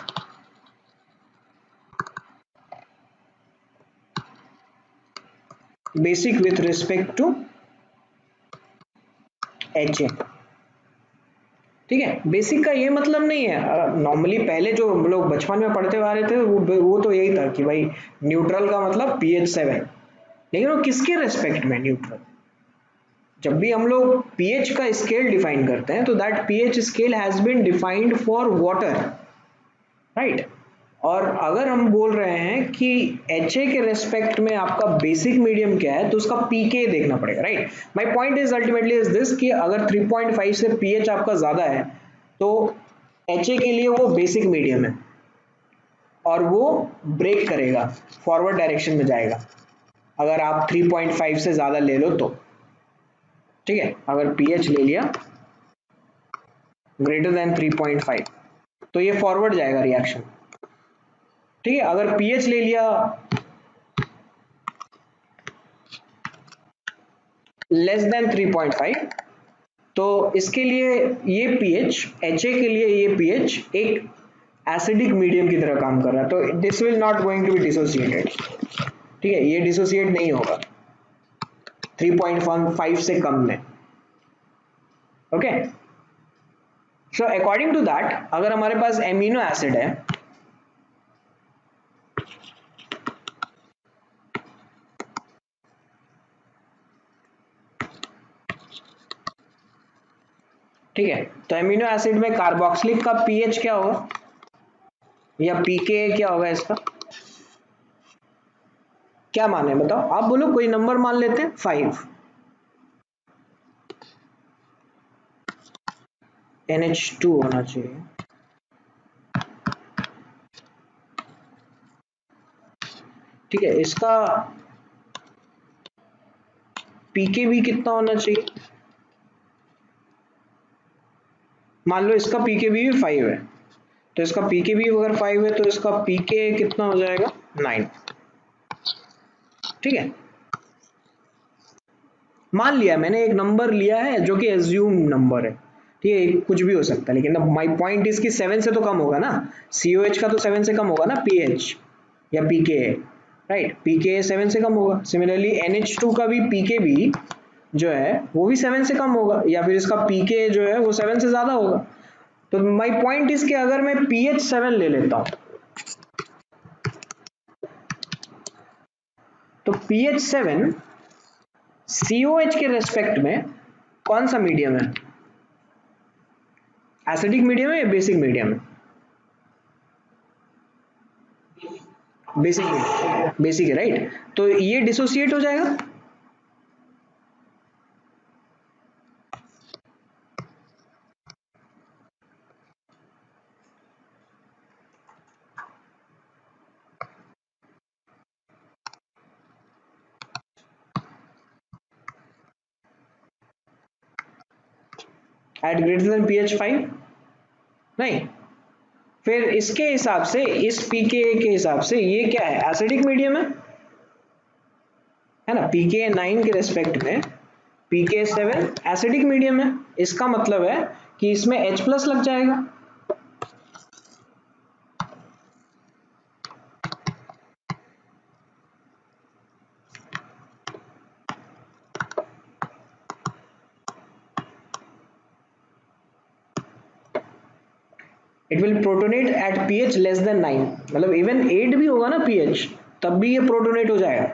basic with respect to HA, ठीक है? बेसिक का ये मतलब नहीं है, नॉर्मली पहले जो हम लोग बचपन में पढ़ते हुए आ रहे थे वो तो यही था कि भाई न्यूट्रल का मतलब pH 7, लेकिन वो किसके रेस्पेक्ट में न्यूट्रल? जब भी हम लोग पीएच का स्केल डिफाइन करते हैं तो that pH scale has been defined for water, right? और अगर हम बोल रहे हैं कि HA के रेस्पेक्ट में आपका बेसिक मीडियम क्या है तो उसका पीके देखना पड़ेगा, right? My point is ultimately is this कि अगर 3.5 से पीएच आपका ज्यादा है तो HA के लिए वो बेसिक मीडियम है और वो ब्रेक करेगा, फॉरवर्ड डायरेक्शन में जाएगा अगर आप 3.5 से ज्यादा ले लो तो। ठीक है, अगर पीएच ले लिया ग्रेटर देन 3.5 तो ये फॉरवर्ड जाएगा रिएक्शन। ठीक है, अगर पीएच ले लिया लेस देन 3.5 तो इसके लिए ये पीएच, HA के लिए ये पीएच एक एसिडिक मीडियम की तरह काम कर रहा है, तो this will not going to be dissociated. ठीक है, ये डिसोसिएट नहीं होगा 3.15 से कम में। Okay, so according to that अगर हमारे पास एमिनो एसिड है, ठीक है, तो एमिनो एसिड में कार्बोक्सिलिक का पीएच क्या होगा या पीके क्या होगा इसका? क्या मान है बताओ, आप बोलो, कोई नंबर मान लेते हैं 5। NH2 होना चाहिए। ठीक है, इसका पीके भी कितना होना चाहिए? मान लो इसका पीके भी 5 है, तो इसका पीके भी अगर 5 है तो इसका पीके कितना हो जाएगा? 9। ठीक है, मान लिया मैंने, एक नंबर लिया है जो कि एज्यूम नंबर है। ठीक है, कुछ भी हो सकता है, लेकिन माय पॉइंट इज कि 7 से तो कम होगा ना, COH का तो 7 से कम होगा ना पीएच या पीके, राइट? पीके 7 से कम होगा। सिमिलरली NH2 का भी पीके भी जो है वो भी 7 से कम होगा, या फिर इसका पीके जो है वो 7 से ज्यादा होगा। तो माय पॉइंट इज कि अगर मैं पीएच 7 ले लेता हूं तो पीएच 7 COH के रेस्पेक्ट में कौन सा मीडियम है? एसिडिक मीडियम है या बेसिक मीडियम है? बेसिक है, बेसिक है, राइट? तो ये डिसोसिएट हो जाएगा। एट ग्रेटर देन पीएच 5 नहीं, फिर इसके हिसाब से, इस पीके के हिसाब से ये क्या है? एसिडिक मीडियम है ना? पीके 9 के रेस्पेक्ट में पीके 7 एसिडिक मीडियम है। इसका मतलब है कि इसमें H प्लस लग जाएगा। It will protonate at pH less than 9, मतलब इवन 8 भी होगा ना पीएच तब भी ये प्रोटोनेट हो जाएगा।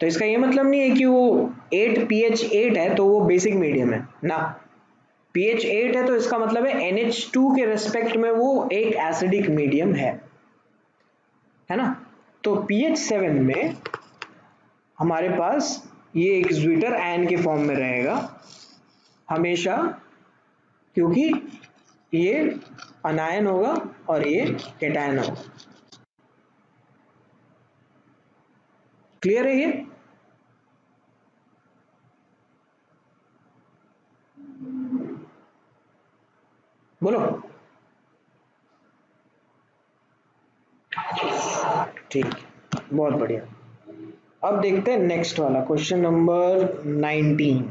तो इसका ये मतलब नहीं है कि वो 8 पीएच 8 है तो वो बेसिक मीडियम है ना, पीएच 8 है तो इसका मतलब है NH2 के रेस्पेक्ट में वो एक एसिडिक मीडियम है ना? तो पीएच 7 में हमारे पास ये एक ज्विटर आयन के फॉर्म में रहेगा हमेशा, क्योंकि ये अनायन होगा और ये कैटायन होगा। क्लियर है ये? बोलो। ठीक, बहुत बढ़िया। अब देखते हैं नेक्स्ट वाला क्वेश्चन नंबर 19।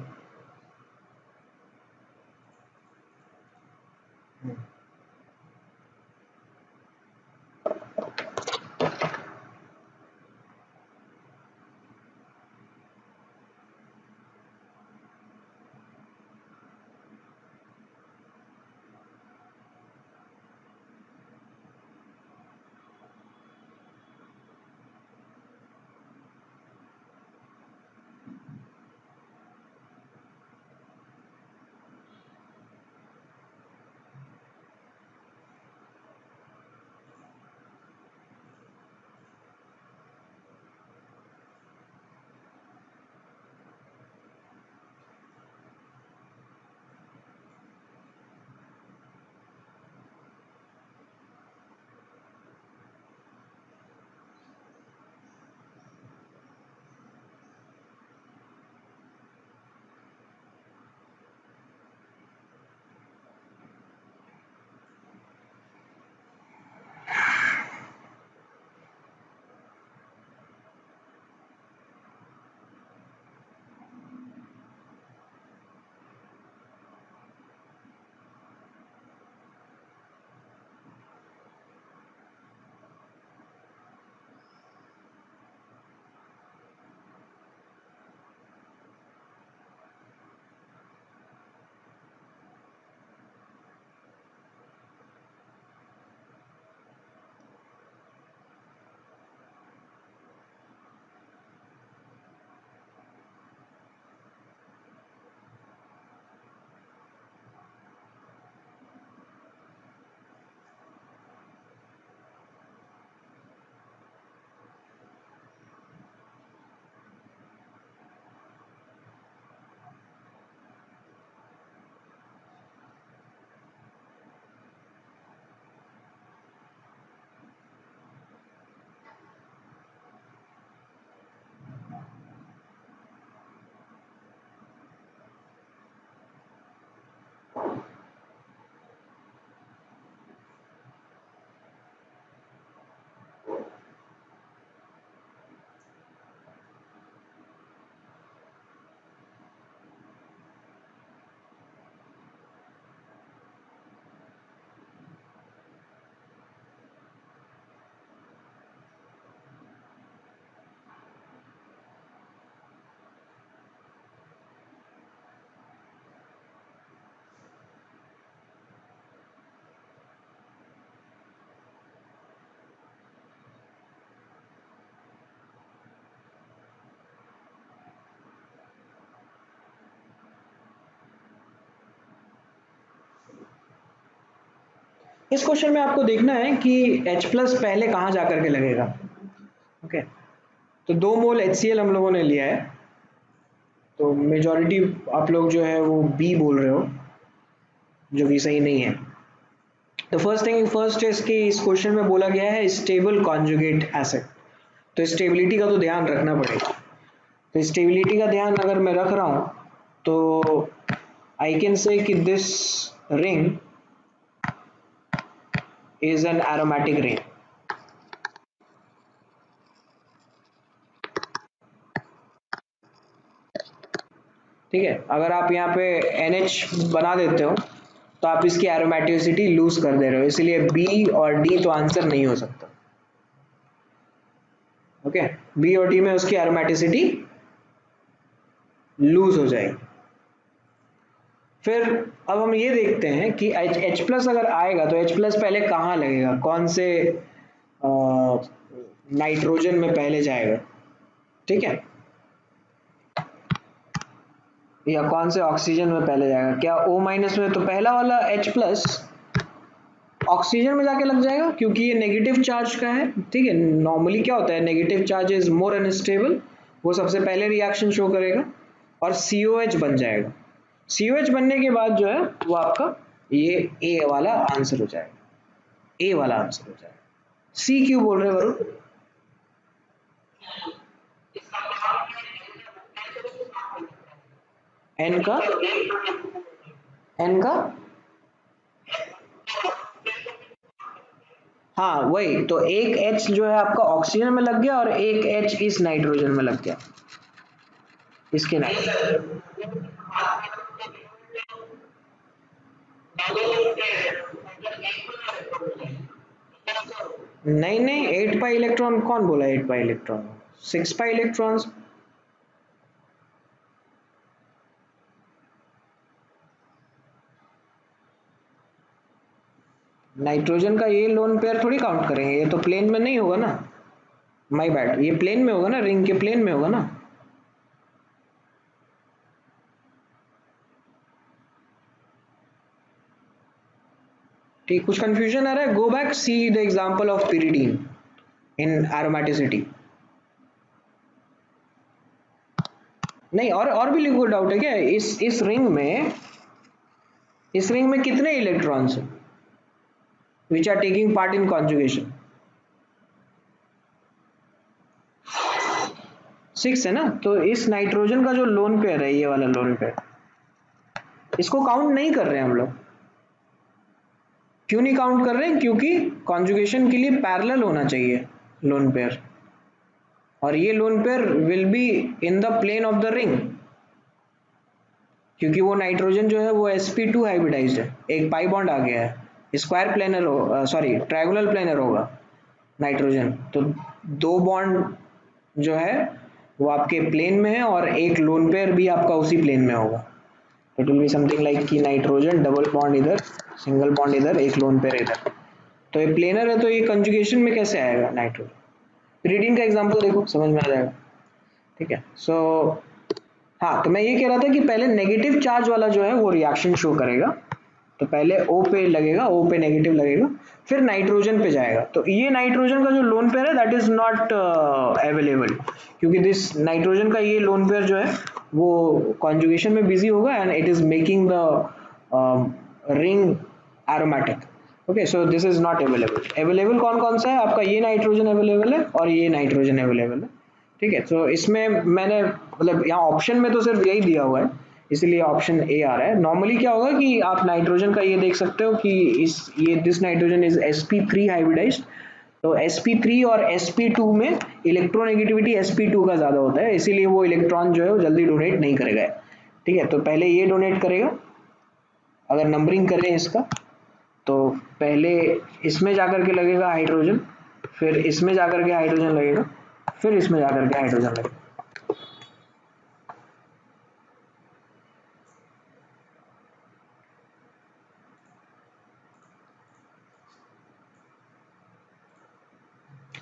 इस क्वेश्चन में आपको देखना है कि H प्लस पहले कहाँ जा करके लगेगा। ओके, तो 2 मोल HCl हम लोगों ने लिया है, तो मेजॉरिटी आप लोग जो है वो बी बोल रहे हो, जो कि सही नहीं है। तो फर्स्ट थिंग फर्स्ट है, इसकी इस क्वेश्चन में बोला गया है स्टेबल कॉन्जुगेट एसिड, तो स्टेबिलिटी का तो ध्यान रखना पड़ेगा। तो स्टेबिलिटी का ध्यान अगर मैं रख रहा हूँ तो आई कैन से कि this ring is an aromatic ring. ठीक है, अगर आप यहाँ पे NH बना देते हो तो आप इसकी एरोमेटिसिटी लूज कर दे रहे हो, इसलिए बी और डी तो आंसर नहीं हो सकता। ओके, बी और डी में उसकी एरोमेटिसिटी लूज हो जाएगी। फिर अब हम ये देखते हैं कि H प्लस अगर आएगा तो H प्लस पहले कहाँ लगेगा, कौन से नाइट्रोजन में पहले जाएगा, ठीक है, या कौन से ऑक्सीजन में पहले जाएगा। क्या O माइनस में, तो पहला वाला H प्लस ऑक्सीजन में जाके लग जाएगा क्योंकि ये नेगेटिव चार्ज का है। ठीक है, नॉर्मली क्या होता है, negative charge is more unstable, वो सबसे पहले रिएक्शन शो करेगा और COH बन जाएगा। COH बनने के बाद जो है वो आपका ये ए वाला आंसर हो जाएगा, ए वाला आंसर हो जाएगा। सी क्यों बोल रहे हैं वरुण? एन का, एन का, हाँ वही तो, एक H जो है आपका ऑक्सीजन में लग गया और एक H इस नाइट्रोजन में लग गया, इसके नाइट्रोजन। नहीं नहीं, 8 पाई इलेक्ट्रॉन कौन बोला, 8 pi electron, 6 pi electrons. Nitrogen का ये लोन पेयर थोड़ी काउंट करेंगे, ये तो प्लेन में नहीं होगा ना, माय बैड, ये प्लेन में होगा ना, रिंग के प्लेन में होगा ना। ठीक, कुछ कंफ्यूजन आ रहा है, go back see the example of pyridine in aromaticity. नहीं, और भी लिक्विड डाउट है क्या, इस रिंग में, इस रिंग में कितने इलेक्ट्रॉन्स हैं which are taking part in conjugation? 6 है ना, तो इस नाइट्रोजन का जो लोन पेयर है, ये वाला लोन पेयर, इसको काउंट नहीं कर रहे हैं हम लोग। क्यों नहीं काउंट कर रहे हैं? क्योंकि कॉन्जुगेशन के लिए पैरेलल होना चाहिए लोन पेयर, और ये lone pair will be in the plane of the ring, क्योंकि वो नाइट्रोजन जो है वो sp2 हाइब्रिडाइज्ड है, एक पाई बॉन्ड आ गया है, स्क्वायर प्लेनर हो, सॉरी ट्रायंगुलर प्लेनर होगा नाइट्रोजन, तो 2 बॉन्ड जो है वो आपके प्लेन में है और एक लोन पेयर भी आपका उसी प्लेन में होगा। It will be something like कि नाइट्रोजन डबल बॉन्ड इधर, सिंगल बॉन्ड इधर, एक लोन पेयर इधर, तो ये प्लेनर है, तो ये कंजुगेशन में कैसे आएगा नाइट्रोजन। pyridine का एग्जांपल देखो, समझ में आ जाएगा। ठीक है, सो हाँ, तो मैं ये कह रहा था कि पहले नेगेटिव चार्ज वाला जो है वो रिएक्शन शो करेगा, तो पहले O पे लगेगा, O पे नेगेटिव लगेगा, फिर नाइट्रोजन पे जाएगा। तो ये नाइट्रोजन का जो लोन पेयर है दैट इज नॉट अवेलेबल, क्योंकि दिस नाइट्रोजन का ये लोन पेयर जो है वो कॉन्जुगेशन में बिजी होगा and it is making the ring aromatic. Okay, so this is not available. Available कौन कौन सा है आपका, ये नाइट्रोजन अवेलेबल है और ये नाइट्रोजन अवेलेबल है। ठीक है, तो इसमें मैंने मतलब यहाँ ऑप्शन में तो सिर्फ यही दिया हुआ है, इसलिए ऑप्शन ए आ रहा है। नॉर्मली क्या होगा कि आप नाइट्रोजन का ये देख सकते हो कि ये this nitrogen is sp3 hybridised, तो sp3 और sp2 में इलेक्ट्रोनेगेटिविटी sp2 का ज्यादा होता है, इसीलिए वो इलेक्ट्रॉन जो है वो जल्दी डोनेट नहीं करेगा। ठीक है, तो पहले ये डोनेट करेगा, अगर नंबरिंग करें इसका तो पहले इसमें जाकर के लगेगा हाइड्रोजन, फिर इसमें जाकर के हाइड्रोजन लगेगा, फिर इसमें जाकर के हाइड्रोजन लगेगा।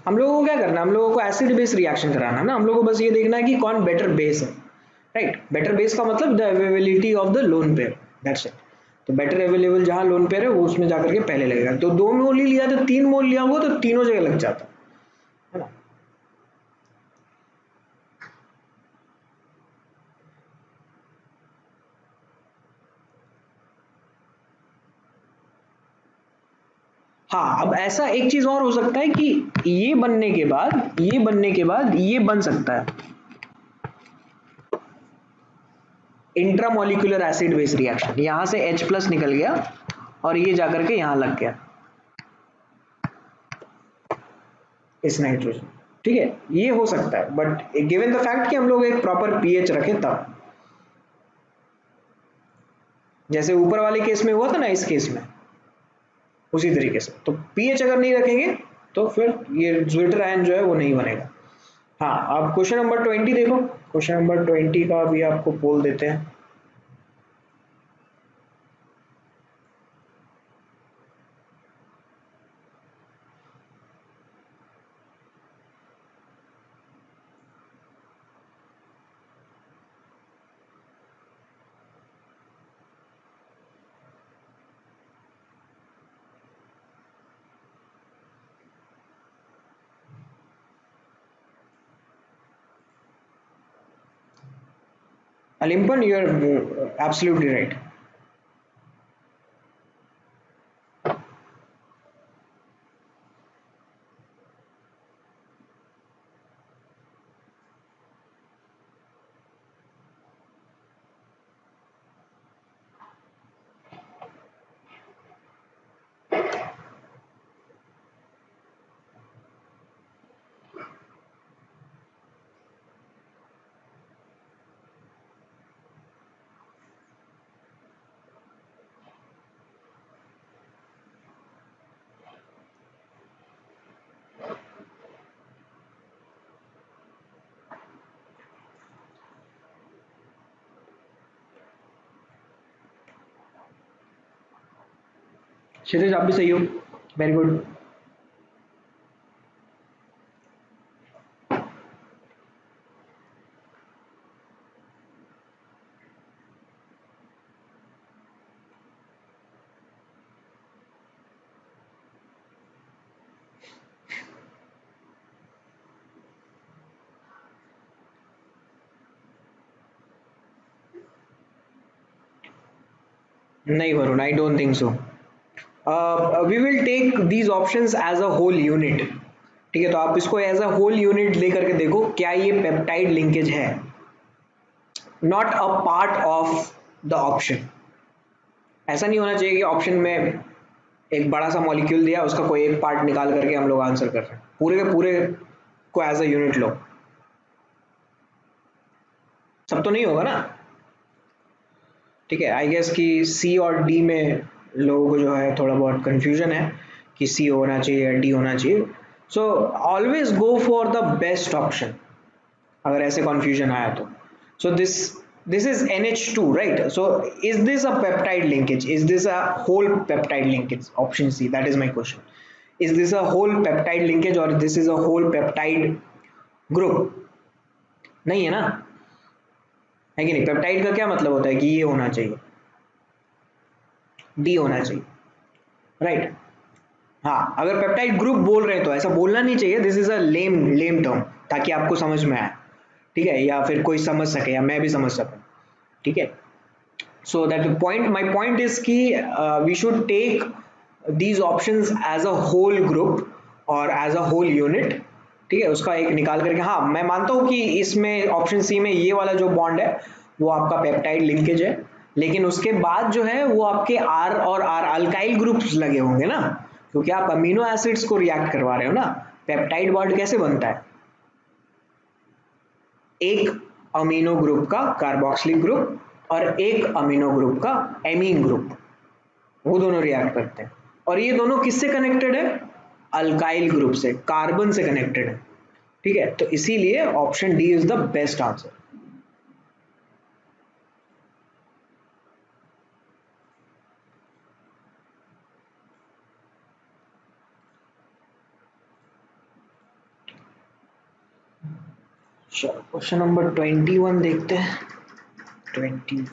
हम लोगों को क्या करना है, हम लोगों को एसिड बेस रिएक्शन कराना है ना, हम लोगों को बस ये देखना है कि कौन बेटर बेस है, राइट। बेटर बेस का मतलब the availability of the lone pair, that's it. तो बेटर अवेलेबल जहां लोन पेयर है वो उसमें जाकर के पहले लगेगा। तो 2 मोल ही लिया तो 3 मोल लिया हुआ तो तीनों जगह लग जाता है ना। हाँ, अब ऐसा एक चीज और हो सकता है कि ये बन सकता है इंट्रामोलिकुलर एसिड बेस रिएक्शन। यहां से H प्लस निकल गया और ये जाकर के यहां लग गया इस नाइट्रोजन। ठीक है, ये हो सकता है, बट गिवन द फैक्ट कि हम लोग एक प्रॉपर पीएच रखें तब, जैसे ऊपर वाले केस में हुआ था ना, इस केस में उसी तरीके से। तो पीएच अगर नहीं रखेंगे तो फिर ये ज्विटर आयन जो है वो नहीं बनेगा। हाँ, अब क्वेश्चन नंबर 20 देखो। क्वेश्चन नंबर 20 का भी आपको बोल देते हैं। Alimpan, you are absolutely right. क्षितिज आप भी सही हो, वेरी गुड। नहीं Varun, I don't think so. We will take these options as a whole unit. ठीक है, तो आप इसको एज अ होल यूनिट लेकर के देखो, क्या ये पेप्टाइड लिंकेज है, not a part of the option. ऐसा नहीं होना चाहिए कि ऑप्शन में एक बड़ा सा मॉलिक्यूल दिया, उसका कोई एक पार्ट निकाल करके हम लोग आंसर कर रहे हैं। पूरे के पूरे को एज अ यूनिट लो। सब तो नहीं होगा ना। ठीक है, आई गेस कि सी और डी में लोगों को जो है थोड़ा बहुत कंफ्यूजन है कि सी होना चाहिए या डी होना चाहिए। So always go for the best option अगर ऐसे कंफ्यूजन आया तो। So this is NH2, right? So is this a peptide linkage? Is this a whole peptide linkage? Option C, that is my question. Is this a whole peptide linkage और this is a whole peptide group? नहीं है ना, है कि नहीं? Peptide का क्या मतलब होता है कि ये होना चाहिए, डी होना चाहिए, राइट? हाँ, अगर पेप्टाइड ग्रुप बोल रहे हैं तो ऐसा बोलना नहीं चाहिए, this is a lame lame term, ताकि आपको समझ में आए। ठीक है, या फिर कोई समझ सके या मैं भी समझ सकूं। ठीक है, so that point, my point is कि we should take these options as a whole group और एज अ होल यूनिट। ठीक है, उसका एक निकाल करके, हाँ मैं मानता हूँ कि इसमें ऑप्शन सी में ये वाला जो बॉन्ड है वो आपका पेप्टाइड लिंकेज है, लेकिन उसके बाद जो है वो आपके आर और आर अल्काइल ग्रुप्स लगे होंगे ना, क्योंकि आप अमीनो एसिड्स को रिएक्ट करवा रहे हो ना। पेप्टाइड बॉन्ड कैसे बनता है? एक अमीनो ग्रुप का कार्बोक्सिलिक ग्रुप और एक अमीनो ग्रुप का एमीन ग्रुप, वो दोनों रिएक्ट करते हैं। और ये दोनों किससे कनेक्टेड है? अल्काइल ग्रुप से, कार्बन से कनेक्टेड है। ठीक है, तो इसीलिए option D is the best answer. चलो क्वेश्चन नंबर 21 देखते हैं। 21,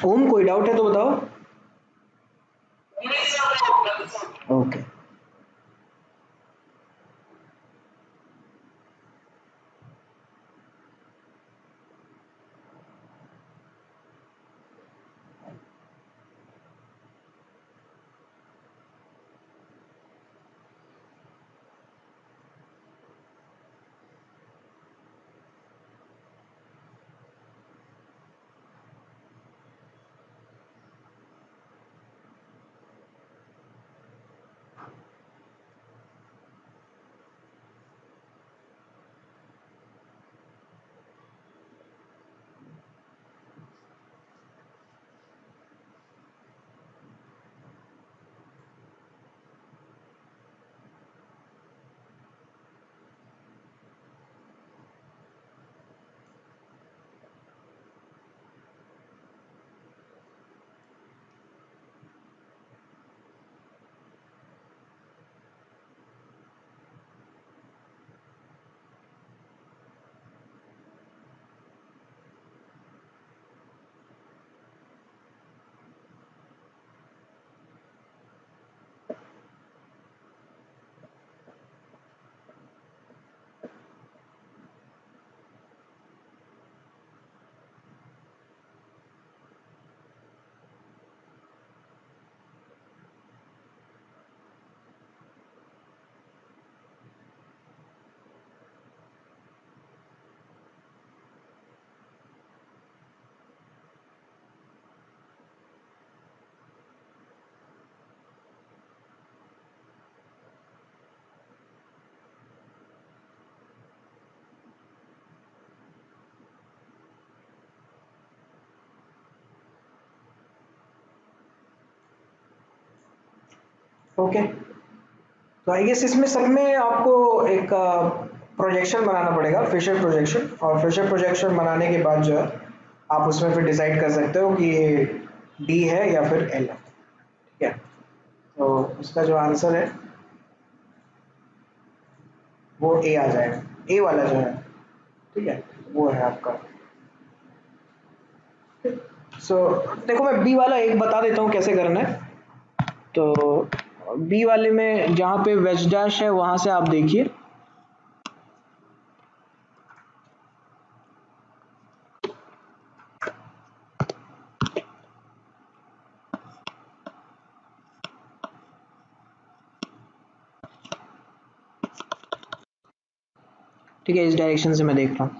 ओम कोई डाउट है तो बताओ। ओके ओके, तो आई गेस इसमें सब में आपको एक प्रोजेक्शन बनाना पड़ेगा, फिशर प्रोजेक्शन, और फिशर प्रोजेक्शन बनाने के बाद जो है आप उसमें फिर डिसाइड कर सकते हो कि ये डी है या फिर एल है। ठीक है, तो उसका जो आंसर है वो ए आ जाएगा, ए वाला जो है। ठीक है, वो है आपका। सो देखो मैं बी वाला एक बता देता हूँ कैसे करना है। तो बी वाले में जहाँ पे वेज डैश है वहां से आप देखिए, ठीक है, इस डायरेक्शन से मैं देख रहा हूँ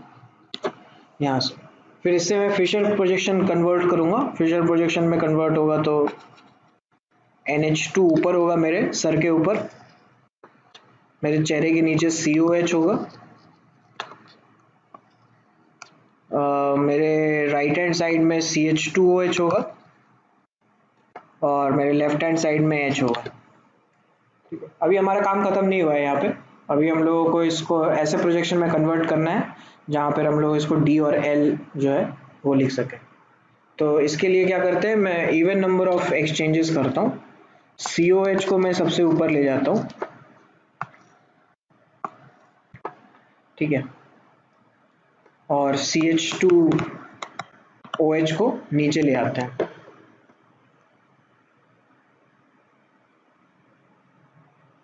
यहाँ से। फिर इससे मैं फिशर प्रोजेक्शन कन्वर्ट करूंगा, फिशर प्रोजेक्शन में कन्वर्ट होगा तो NH2 ऊपर होगा, मेरे सर के ऊपर, मेरे चेहरे के नीचे COH होगा, मेरे राइट हैंड साइड में CH2OH होगा, और मेरे लेफ्ट हैंड साइड में H होगा। ठीक है, अभी हमारा काम खत्म नहीं हुआ है यहाँ पे। अभी हम लोगों को इसको ऐसे प्रोजेक्शन में कन्वर्ट करना है जहाँ पर हम लोग इसको D और L जो है वो लिख सकें। तो इसके लिए क्या करते हैं, मैं इवन नंबर ऑफ एक्सचेंजेस करता हूँ। COH को मैं सबसे ऊपर ले जाता हूँ, ठीक है, और CH2OH को नीचे ले आते हैं।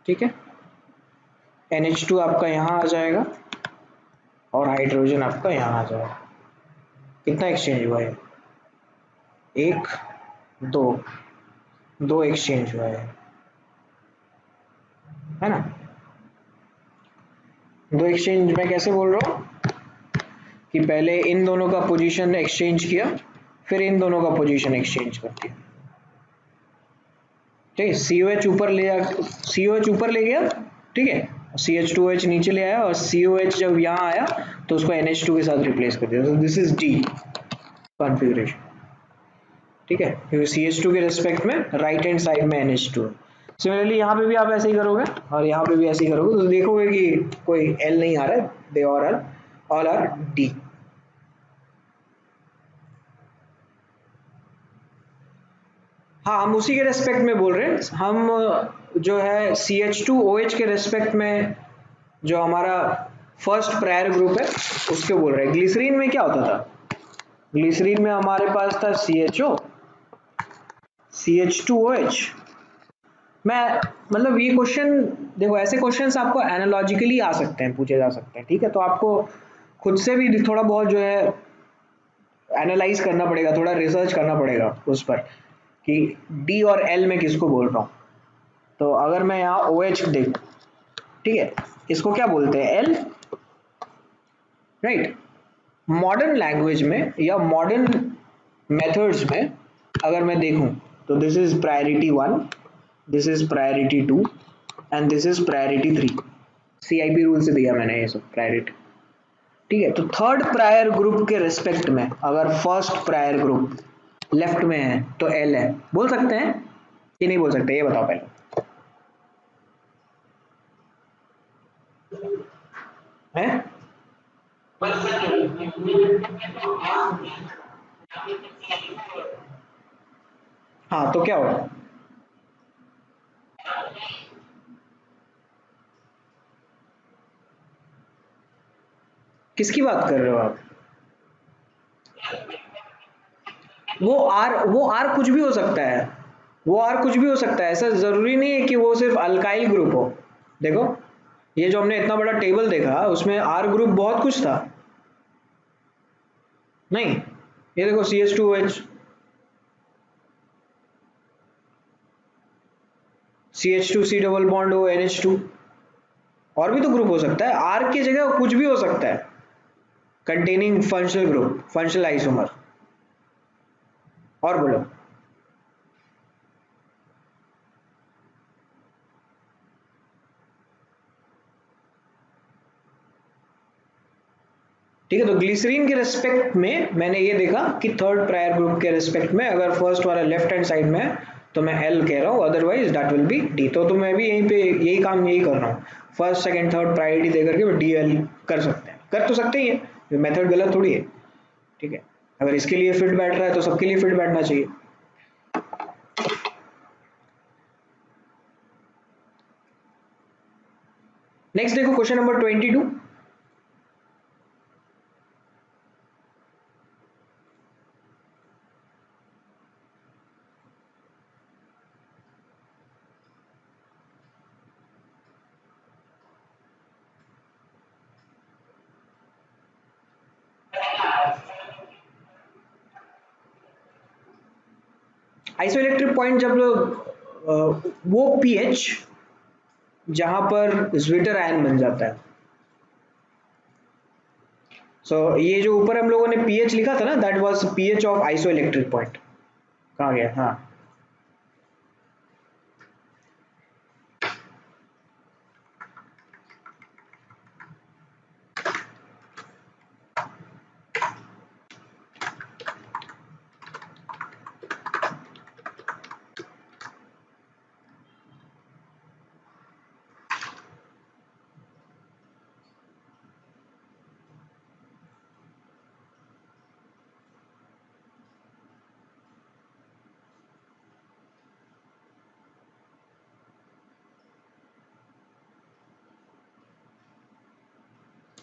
ठीक है, NH2 आपका यहाँ आ जाएगा और हाइड्रोजन आपका यहाँ आ जाएगा। कितना एक्सचेंज हुआ है? एक, दो, दो एक्सचेंज हुआ है ना? दो एक्सचेंज मैं कैसे बोल रहा हूँ कि पहले इन दोनों का पोजीशन एक्सचेंज किया, फिर इन दोनों का पोजीशन एक्सचेंज कर दिया। ठीक है, COH ऊपर ले COH ऊपर ले गया, ठीक है, CH2OH नीचे ले आया, और COH जब यहाँ आया तो उसको NH2 के साथ रिप्लेस कर दिया। तो दिस इज D कॉन्फ़िगरेशन। ठीक है, क्योंकि CH2 के रिस्पेक्ट में राइट हैंड साइड में NH2 है। सिमिलरली यहाँ पे भी आप ऐसे ही करोगे और यहाँ पे भी ऐसे ही करोगे, तो देखोगे कि कोई L नहीं आ रहा है, दे ऑल आर D। हाँ, हम उसी के रेस्पेक्ट में बोल रहे हैं, हम जो है CH2OH के रेस्पेक्ट में जो हमारा फर्स्ट प्रायर ग्रुप है उसके बोल रहे हैं। ग्लिसरीन में क्या होता था, ग्लिसरीन में हमारे पास था CHO CH2OH। मैं मतलब ये क्वेश्चन देखो, ऐसे क्वेश्चंस आपको एनालॉजिकली आ सकते हैं, पूछे जा सकते हैं, ठीक है। तो आपको खुद से भी थोड़ा बहुत जो है एनालाइज करना पड़ेगा, थोड़ा रिसर्च करना पड़ेगा उस पर कि डी और एल में किसको बोल रहा हूँ। तो अगर मैं यहाँ ओ एच देख, ठीक है, इसको क्या बोलते हैं, एल, राइट। मॉडर्न लैंग्वेज में या मॉडर्न मेथड्स में अगर मैं देखूं तो this is priority one, this is priority two and this is priority three. CIP rule से दिया मैंने ये सब प्रायोरिटी, ठीक है। तो थर्ड प्रायर ग्रुप के रिस्पेक्ट में अगर फर्स्ट प्रायर ग्रुप लेफ्ट में है तो एल है, बोल सकते हैं कि नहीं बोल सकते, ये बताओ पहले है। हाँ तो क्या होगा, किसकी बात कर रहे हो आप। वो आर कुछ भी हो सकता है, वो आर कुछ भी हो सकता है, ऐसा जरूरी नहीं है कि वो सिर्फ अल्काइल ग्रुप हो। देखो, ये जो हमने इतना बड़ा टेबल देखा उसमें आर ग्रुप बहुत कुछ था, नहीं। ये देखो CH2OH, CH2C डबल बॉन्ड हो, NH2, और भी तो ग्रुप हो सकता है, आर की जगह कुछ भी हो सकता है containing functional group, functional isomer. और बोलो। ठीक है, तो ग्लिसरीन के रेस्पेक्ट में मैंने ये देखा कि थर्ड प्रायर ग्रुप के रेस्पेक्ट में अगर फर्स्ट वाला लेफ्ट हैंड साइड में है तो मैं एल कह रहा हूँ, otherwise that will B D. तो मैं भी यहीं पे यही काम यही कर रहा हूँ, फर्स्ट सेकंड थर्ड प्रायोरिटी देकर के डी एल कर सकते हैं, कर तो सकते ही है, मेथड गलत थोड़ी है, ठीक है। अगर इसके लिए फिट बैठ रहा है तो सबके लिए फिट बैठना चाहिए। नेक्स्ट देखो क्वेश्चन नंबर 22। आइसोइलेक्ट्रिक पॉइंट जब वो पीएच जहां पर ज्विटर आयन बन जाता है। ये जो ऊपर हम लोगों ने पीएच लिखा था ना, that was pH of isoelectric point. कहाँ गया, हाँ।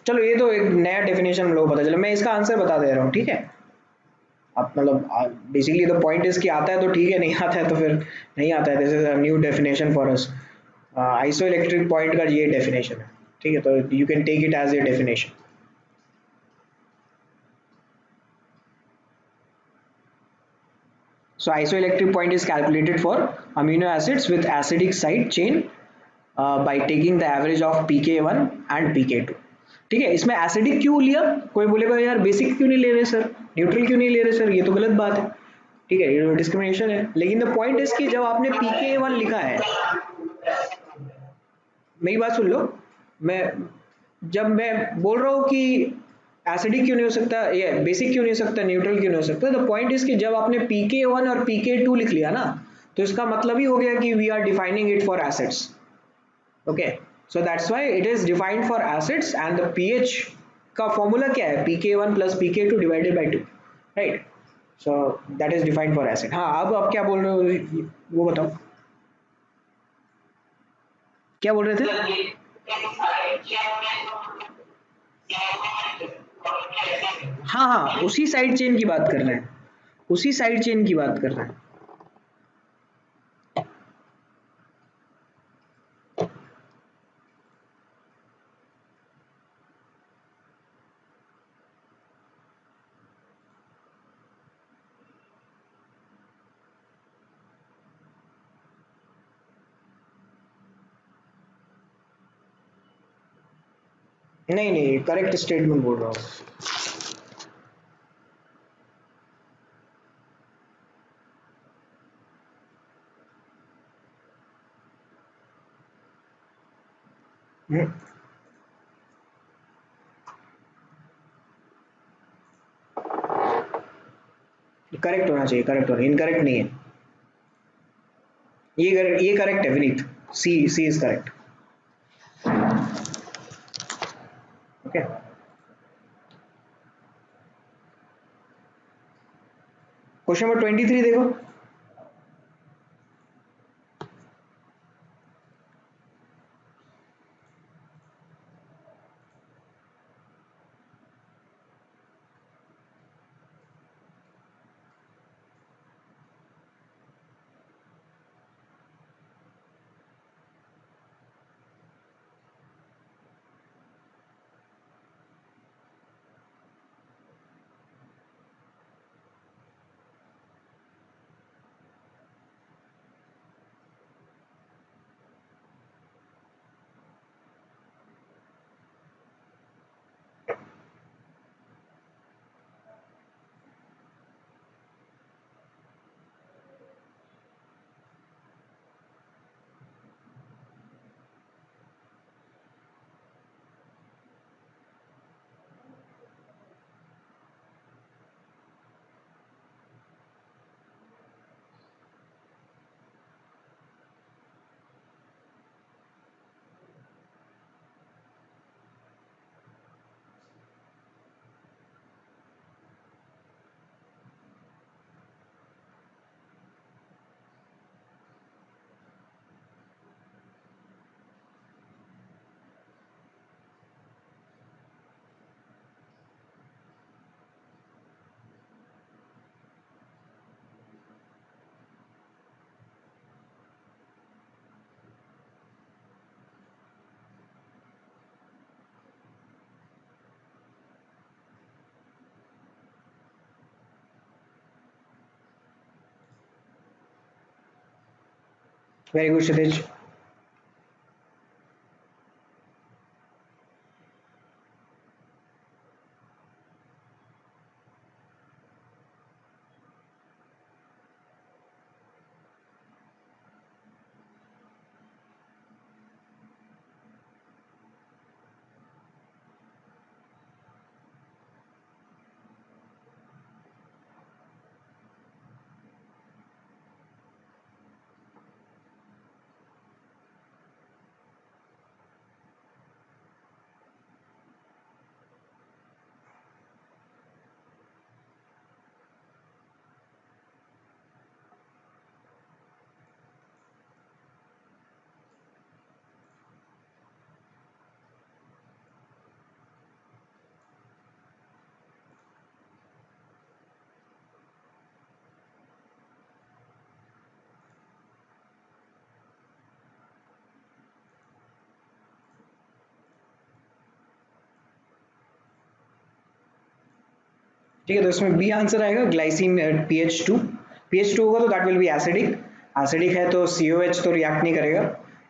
चलो, ये तो एक नया डेफिनेशन हम लोग को पता चला, मैं इसका आंसर बता दे रहा हूँ, ठीक है। आप मतलब बेसिकली द पॉइंट इज कि आता है तो ठीक है, नहीं आता है तो फिर नहीं आता है, this is a new definition for us. Isoelectric point का ये डेफिनेशन है, ठीक है, तो you can take it as a definition. So isoelectric point is calculated for amino acids with acidic side chain by taking the average of pK1 and pK2। ठीक है, इसमें acidic क्यों लिया, कोई बोलेगा यार बेसिक क्यों नहीं ले रहे सर, न्यूट्रल क्यों नहीं ले रहे सर, ये तो गलत बात है, ठीक है, ये डिस्क्रिमिनेशन है। लेकिन द पॉइंट इज कि जब आपने pK1 लिखा है, मेरी बात सुन लो, मैं जब मैं बोल रहा हूँ कि एसिडिक क्यों नहीं हो सकता, ये बेसिक क्यों नहीं हो सकता, न्यूट्रल क्यों नहीं हो सकता, द पॉइंट इज कि जब आपने pK1 और pK2 लिख लिया ना, तो इसका मतलब ही हो गया कि we are defining it for acids. Okay, so that's why it is defined for acids and the pH का फॉर्मूला क्या है, pK1 plus pK2 divided by 2, right. So that is defined for acid. हाँ, अब आप क्या बोल रहे हो वो बताओ, क्या बोल रहे थे। हाँ हाँ, उसी साइड चेन की बात कर रहे हैं, उसी साइड चेन की बात कर रहे हैं। नहीं नहीं, करेक्ट स्टेटमेंट बोल रहा हूँ। करेक्ट होना चाहिए, करेक्ट होना, इनकरेक्ट नहीं है। ये करेक्ट है Vineet. C C is correct. Okay. Question number 23 देखो। Very good Kshitij. ठीक है, तो इसमें बी आंसर आएगा, ग्लाइसिन पीएच 2। पीएच 2 होगा तो that will be acidic. Acidic है तो सीओएच तो रिएक्ट नहीं करेगा,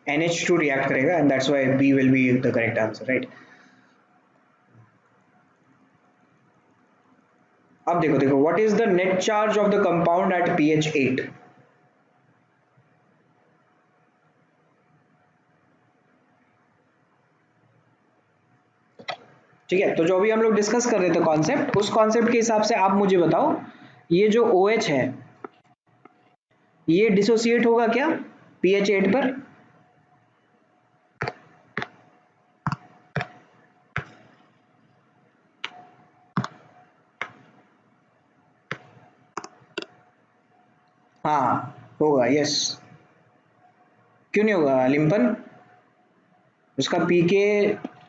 NH2 रिएक्ट करेगा, and that's why B will be the correct answer, right. अब देखो देखो, what is the net charge of the compound at pH 8? ठीक है, तो जो अभी हम लोग डिस्कस कर रहे थे कॉन्सेप्ट, उस कॉन्सेप्ट के हिसाब से आप मुझे बताओ, ये जो OH है ये डिसोसिएट होगा क्या pH 8 पर? हाँ होगा, यस। क्यों नहीं होगा लिम्पन? उसका pK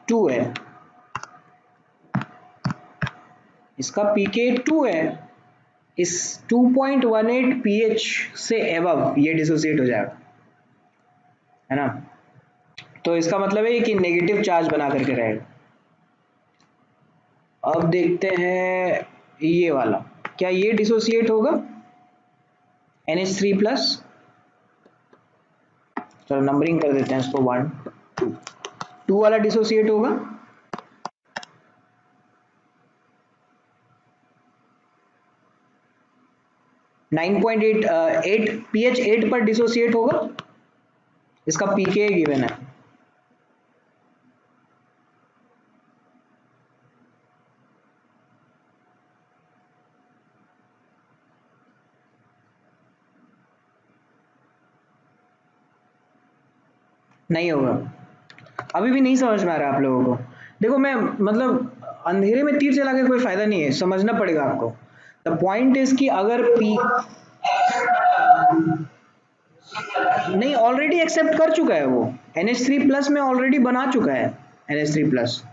2 है, इसका pK 2 है, इस 2.18 pH से एबव ये डिसोसिएट हो जाएगा, है ना। तो इसका मतलब है कि नेगेटिव चार्ज बना करके रहेगा। अब देखते हैं ये वाला, क्या ये डिसोसिएट होगा NH3+? चलो नंबरिंग कर देते हैं इसको, 1 2, 2 वाला डिसोसिएट होगा, 9.8 8 pH 8 पर डिसोसिएट होगा, इसका पीके गिवन है। नहीं होगा, अभी भी नहीं समझ में आ रहा आप लोगों को। देखो मैं मतलब अंधेरे में तीर चला के कोई फायदा नहीं है, समझना पड़ेगा आपको। द पॉइंट इज कि अगर पी नहीं, ऑलरेडी एक्सेप्ट कर चुका है वो, NH3 प्लस में ऑलरेडी बना चुका है NH3 प्लस,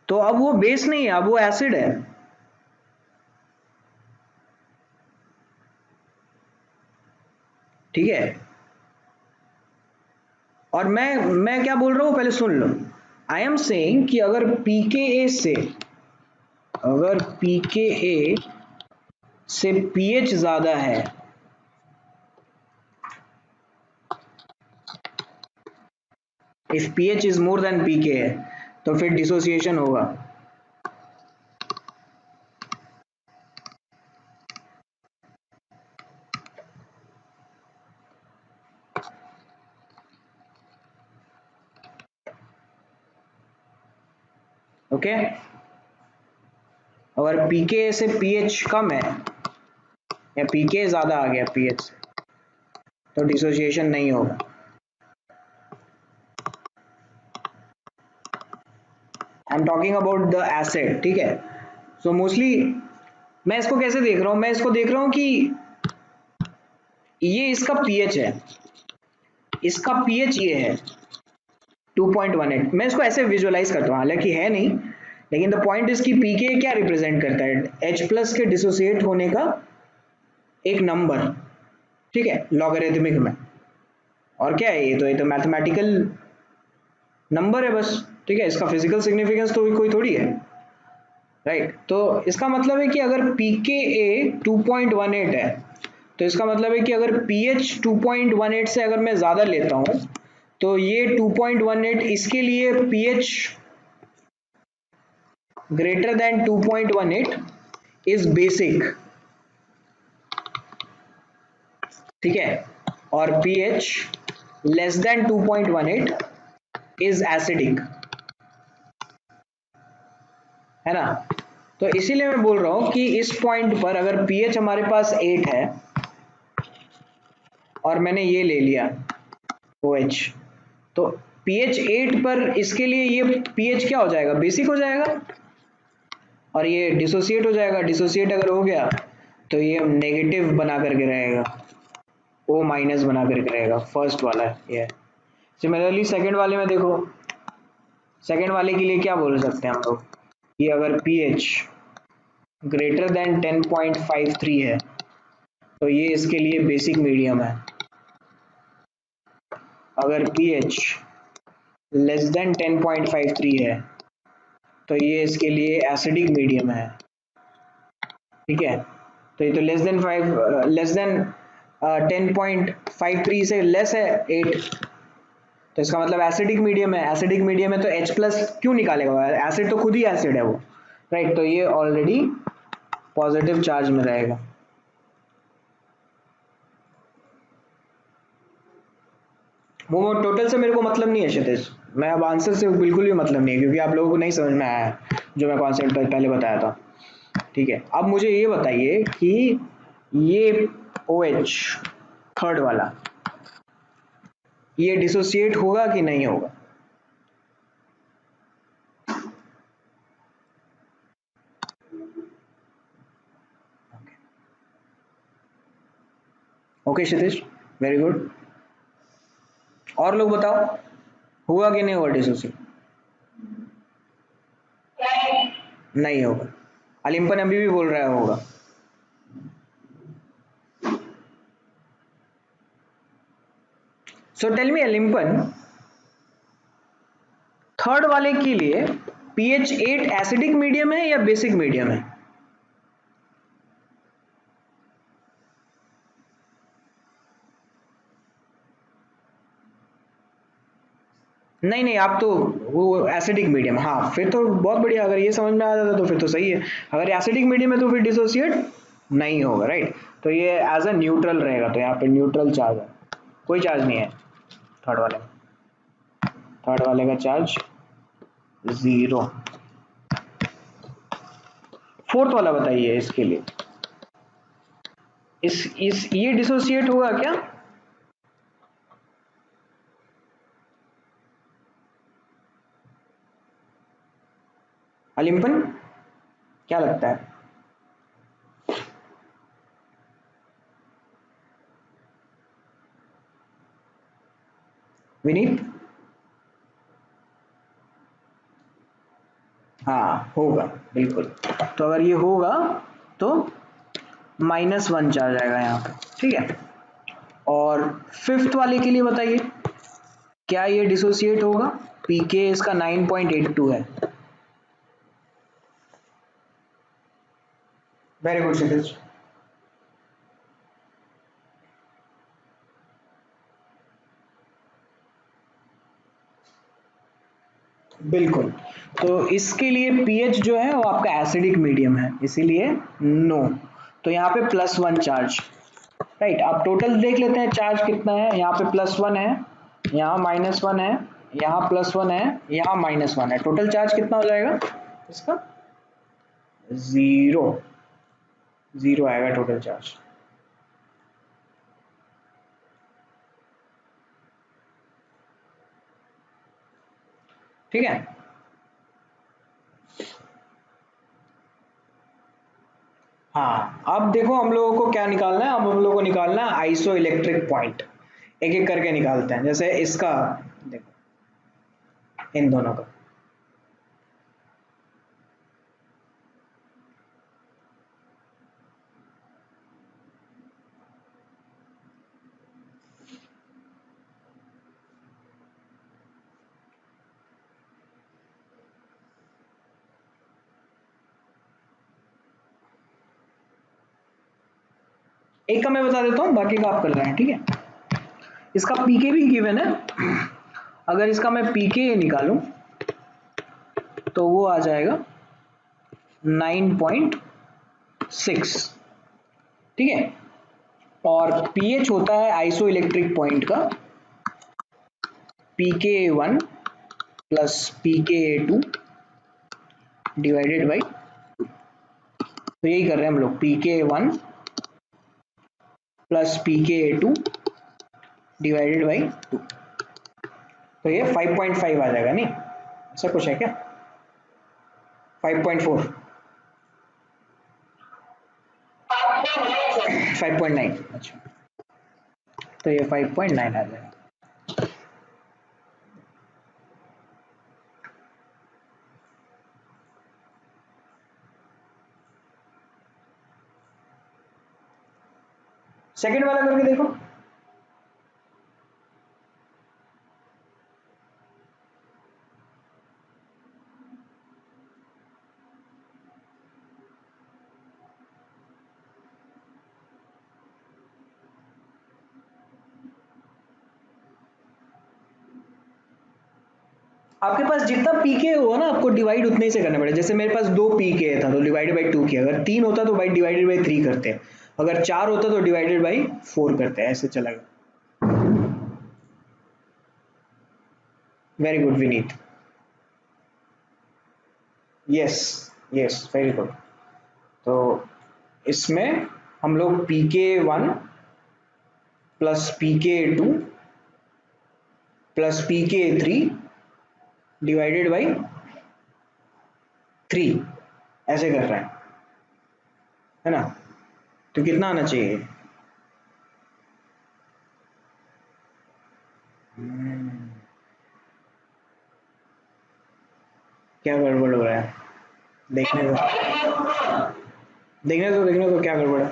तो अब वो बेस नहीं है, अब वो एसिड है। ठीक है, और मैं क्या बोल रहा हूं पहले सुन लो। आई एम सेइंग कि अगर पीके से पीएच ज्यादा है, if pH is more than pK है, तो फिर डिसोसिएशन होगा। ओके, अगर पीके से पीएच कम है या पीके ज्यादा आ गया पीएच से, तो डिसोसिएशन नहीं होगा। I am talking about the acid, ठीक है। सो मोस्टली मैं इसको कैसे देख रहा हूं, मैं इसको देख रहा हूं कि ये इसका पीएच है, इसका पीएच ये है 2.18। मैं इसको ऐसे विजुअलाइज करता हूँ, हालांकि है नहीं, लेकिन द पॉइंट इज कि पीके क्या रिप्रेजेंट करता है, H प्लस के डिसोसिएट होने का एक नंबर, ठीक है, लॉगरिथमिक में। और क्या है, ये तो मैथमेटिकल नंबर है बस, ठीक है, इसका फिजिकल सिग्निफिकेंस तो कोई थोड़ी है, राइट। तो इसका मतलब है कि अगर pKa 2.18 है, तो इसका मतलब है कि अगर pH 2.18 से अगर मैं ज्यादा लेता हूं, तो ये 2.18 इसके लिए pH greater than 2.18 is basic, ठीक है, और pH less than 2.18 is acidic, है ना। तो इसीलिए मैं बोल रहा हूं कि इस पॉइंट पर अगर pH हमारे पास 8 है और मैंने ये ले लिया OH, तो pH 8 पर इसके लिए ये pH क्या हो जाएगा, बेसिक हो जाएगा, और ये डिसोसिएट हो जाएगा। डिसोसिएट अगर हो गया तो ये नेगेटिव बना करके रहेगा, O माइनस बना करके रहेगा, फर्स्ट वाला ये। सिमिलरली सेकंड वाले में देखो, सेकंड वाले के लिए क्या बोल सकते हैं हम लोग, कि अगर pH ग्रेटर देन 10.53 है, तो ये इसके लिए बेसिक मीडियम है। अगर pH लेस देन 10.53 है, तो ये इसके लिए एसिडिक मीडियम है, ठीक है। तो ये तो लेस देन 10.53 से लेस है 8, तो इसका मतलब एसिडिक मीडियम है। एसिडिक मीडियम है तो H प्लस क्यों निकालेगा, एसिड तो खुद ही एसिड है वो, राइट। तो ये ऑलरेडी पॉजिटिव चार्ज में रहेगा। वो टोटल से मेरे को मतलब नहीं है क्षितिज, मैं अब आंसर से बिल्कुल भी मतलब नहीं है, क्योंकि आप लोगों को नहीं समझ में आया है जो मैं कॉन्सेप्ट पहले बताया था, ठीक है। अब मुझे ये बताइए कि ये OH थर्ड वाला, ये डिसोसिएट होगा कि नहीं होगा। ओके क्षितिज, वेरी गुड। और लोग बताओ, हुआ कि नहीं हुआ डिसोसिएट। नहीं होगा, अलिम्पन अभी भी बोल रहा है होगा। सो टेल मी अलिम्पन, थर्ड वाले के लिए pH 8 एसिडिक मीडियम है या बेसिक मीडियम है। नहीं नहीं, आप तो वो एसिडिक मीडियम, हाँ फिर तो बहुत बढ़िया, अगर ये समझ में आ जाता तो फिर तो सही है। अगर एसिडिक मीडियम है तो फिर डिसोसिएट नहीं होगा, राइट। तो ये एज अ न्यूट्रल रहेगा, तो यहाँ पे न्यूट्रल चार्ज है, कोई चार्ज नहीं है थर्ड वाले में। थर्ड वाले का चार्ज 0। फोर्थ वाला बताइए इसके लिए, इस ये डिसोसिएट होगा क्या? अलिम्पन क्या लगता है? विनीत? हाँ होगा, बिल्कुल। तो अगर ये होगा तो -1 चार्ज आएगा यहाँ पे, ठीक है। और फिफ्थ वाले के लिए बताइए, क्या ये डिसोसिएट होगा? पीके इसका 9.82 है। वेरी गुड क्षितिज। बिल्कुल। तो इसके लिए पीएच जो है वो आपका एसिडिक मीडियम है, इसीलिए नो। तो यहाँ पे +1 चार्ज, राइट। आप टोटल देख लेते हैं चार्ज कितना है। यहाँ पे +1 है, यहाँ -1 है, यहाँ +1 है, यहाँ -1 है। टोटल चार्ज कितना हो जाएगा इसका? 0। 0 आएगा टोटल चार्ज। ठीक है। हाँ, अब देखो हम लोगों को क्या निकालना है। अब हम लोगों को निकालना है आइसो इलेक्ट्रिक पॉइंट। एक एक करके निकालते हैं। जैसे इसका देखो, इन दोनों का एक का मैं बता देता हूँ, बाकी का आप कर रहे हैं, ठीक है। इसका पीके भी गिवन है। अगर इसका मैं पीके निकालूं तो वो आ जाएगा 9.6, ठीक है। और पीएच होता है आइसो इलेक्ट्रिक पॉइंट का pKa1 plus pKa2 divided by, तो यही कर रहे हैं हम लोग, pKa1 plus pKa2 divided by 2। तो ये 5.5 आ जाएगा, नहीं ऐसा कुछ है क्या? 5.4, 5.9, अच्छा। तो ये 5.9 आ जाएगा। सेकंड वाला करके देखो। आपके पास जितना पीके हुआ ना, आपको डिवाइड उतने ही से करना पड़ेगा। जैसे मेरे पास 2 पीके था तो डिवाइडेड बाई 2 किया, अगर 3 होता तो बाई डिवाइडेड बाई 3 करते हैं, अगर 4 होता तो डिवाइडेड बाई 4 करते हैं, ऐसे चलेगा। Very good Vineet. Yes, yes, very good. तो इसमें हम लोग pK1 plus pK2 plus pK3 divided by 3 ऐसे कर रहे हैं, है ना। तो कितना आना चाहिए? क्या गड़बड़ हो रहा है? देखने दो, देखने दो क्या गड़बड़ है।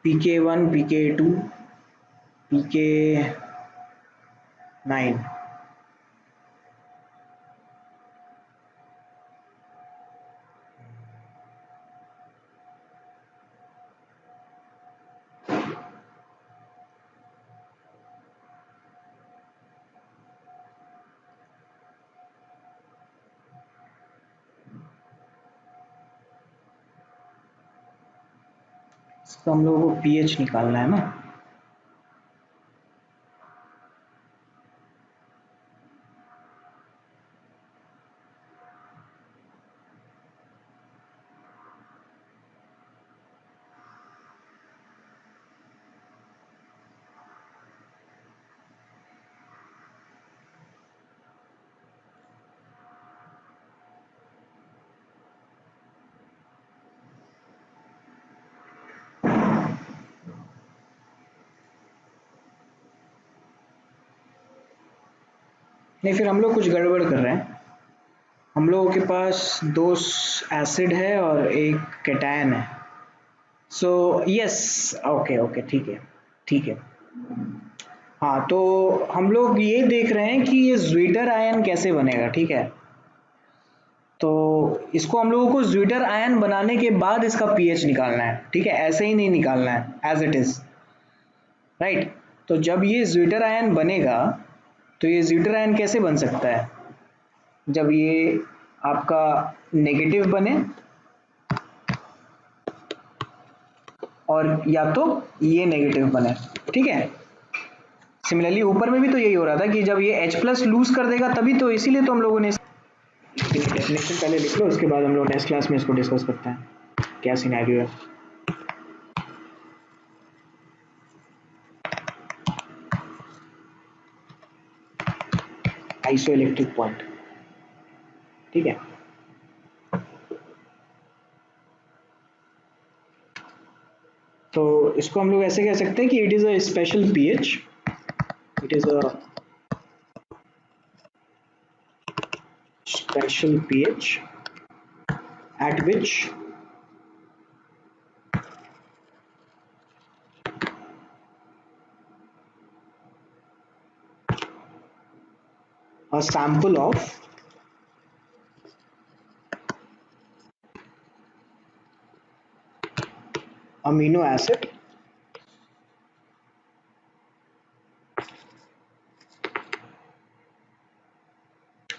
pK1 pK2 pK9, तो हम लोगों को पीएच निकालना है ना। नहीं, फिर हम लोग कुछ गड़बड़ कर रहे हैं। हम लोगों के पास दो एसिड है और एक कैटायन है। सो यस, ओके ओके, ठीक है, ठीक है। हाँ, तो हम लोग ये देख रहे हैं कि ये ज्वीटर आयन कैसे बनेगा, ठीक है। तो इसको हम लोगों को ज्वीटर आयन बनाने के बाद इसका पीएच निकालना है, ठीक है, ऐसे ही नहीं निकालना है एज इट इज, राइट। तो जब ये ज्वीटर आयन बनेगा, तो ये ज्वीटर आयन कैसे बन सकता है, जब ये आपका नेगेटिव बने और या तो ये नेगेटिव बने, ठीक है। सिमिलरली ऊपर में भी तो यही हो रहा था कि जब ये H प्लस लूज कर देगा तभी तो, इसीलिए तो हम लोगों ने डेफिनेशन पहले लिख लो, उसके बाद हम लोग नेक्स्ट क्लास में इसको डिस्कस करते हैं क्या सिनेरियो है। आइसो इलेक्ट्रिक पॉइंट, ठीक है। तो इसको हम लोग ऐसे कह सकते हैं कि it is a special pH, it is a special pH at which a sample of amino acid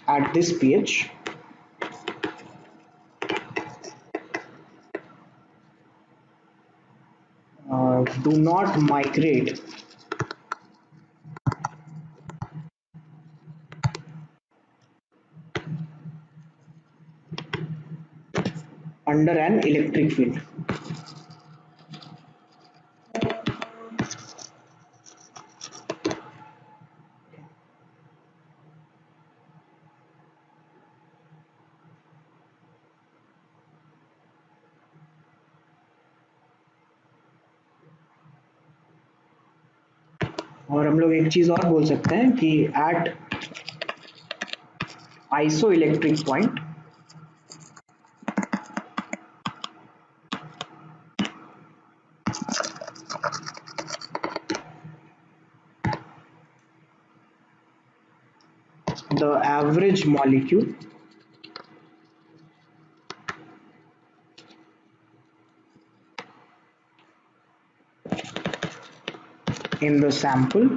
at this pH do not migrate under an electric field. और हम लोग एक चीज और बोल सकते हैं कि at isoelectric point the average molecule in the sample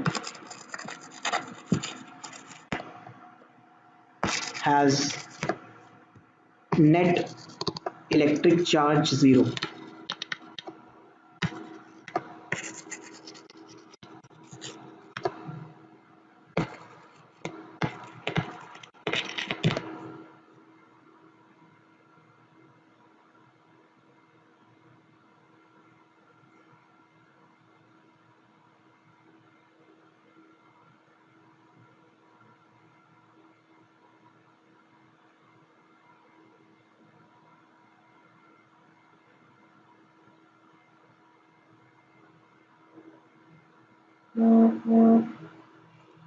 has net electric charge 0.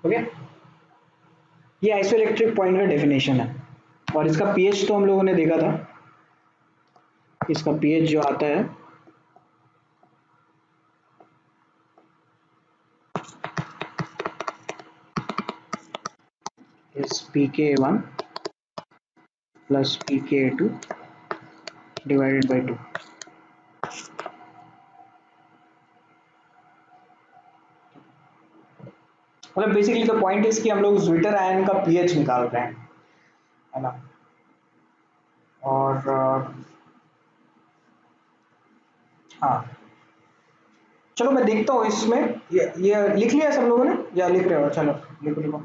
Okay, ये आइसोइलेक्ट्रिक पॉइंट का डेफिनेशन है। और इसका पीएच तो हम लोगों ने देखा था, इसका पीएच जो आता है is pK1 plus pK2 divided by 2. मतलब बेसिकली द पॉइंट इज कि हम लोग ज्वीटर आयन का पीएच निकाल रहे हैं, है ना। और हाँ, चलो मैं देखता हूँ इसमें, ये लिख लिया सब लोगों ने या लिख रहे हो? चलो लिखो लिखो,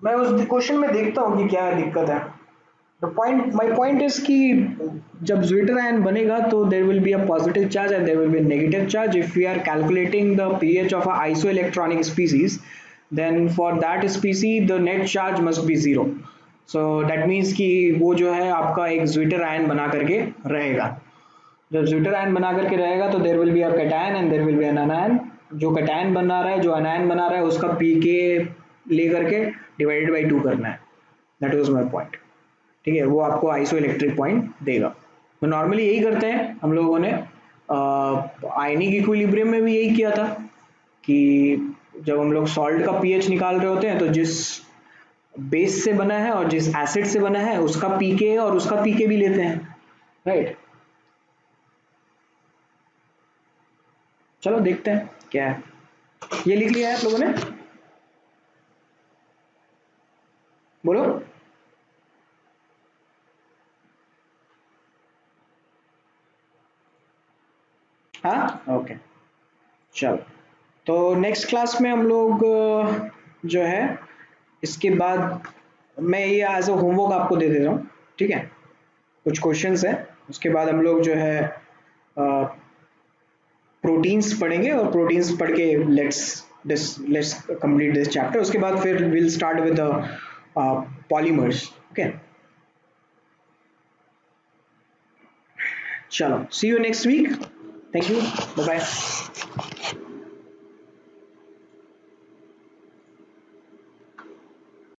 मैं उस क्वेश्चन में देखता हूँ कि क्या दिक्कत है। The point, my point is कि जब ज्विटर आयन बनेगा तो there will be a positive charge and there will be a negative charge. If we are calculating the pH of a isoelectronic species, then for that species the net charge must be zero. So that means कि वो जो है आपका एक zwitter ion बना करके रहेगा। जब ज्विटर आयन बना करके रहेगा तो there will be a cation and there will be an anion. जो कैटायन बना रहा है, जो अनायन बना रहा है, उसका पीके ले करके डिवाइडेड बाई 2 करना है। That was my point. ठीक है, वो आपको आइसो इलेक्ट्रिक पॉइंट देगा। तो नॉर्मली यही करते हैं हम लोगों ने, आयनिक इक्विलिब्रियम में भी यही किया था कि जब हम लोग सॉल्ट का पीएच निकाल रहे होते हैं तो जिस बेस से बना है और जिस एसिड से बना है उसका पीके और उसका पीके भी लेते हैं, राइट। चलो देखते हैं क्या है। ये लिख लिया है आप लोगों ने? बोलो। हाँ, ओके। चलो, तो नेक्स्ट क्लास में हम लोग जो है इसके बाद मैं ये एज अ होमवर्क आपको दे दे रहा हूँ, ठीक है। कुछ क्वेश्चंस हैं, उसके बाद हम लोग जो है प्रोटीन्स पढ़ेंगे और प्रोटीन्स पढ़ के लेट्स कंप्लीट दिस चैप्टर। उसके बाद फिर will start with polymers, okay. चलो, see you next week. Thank you, bye bye.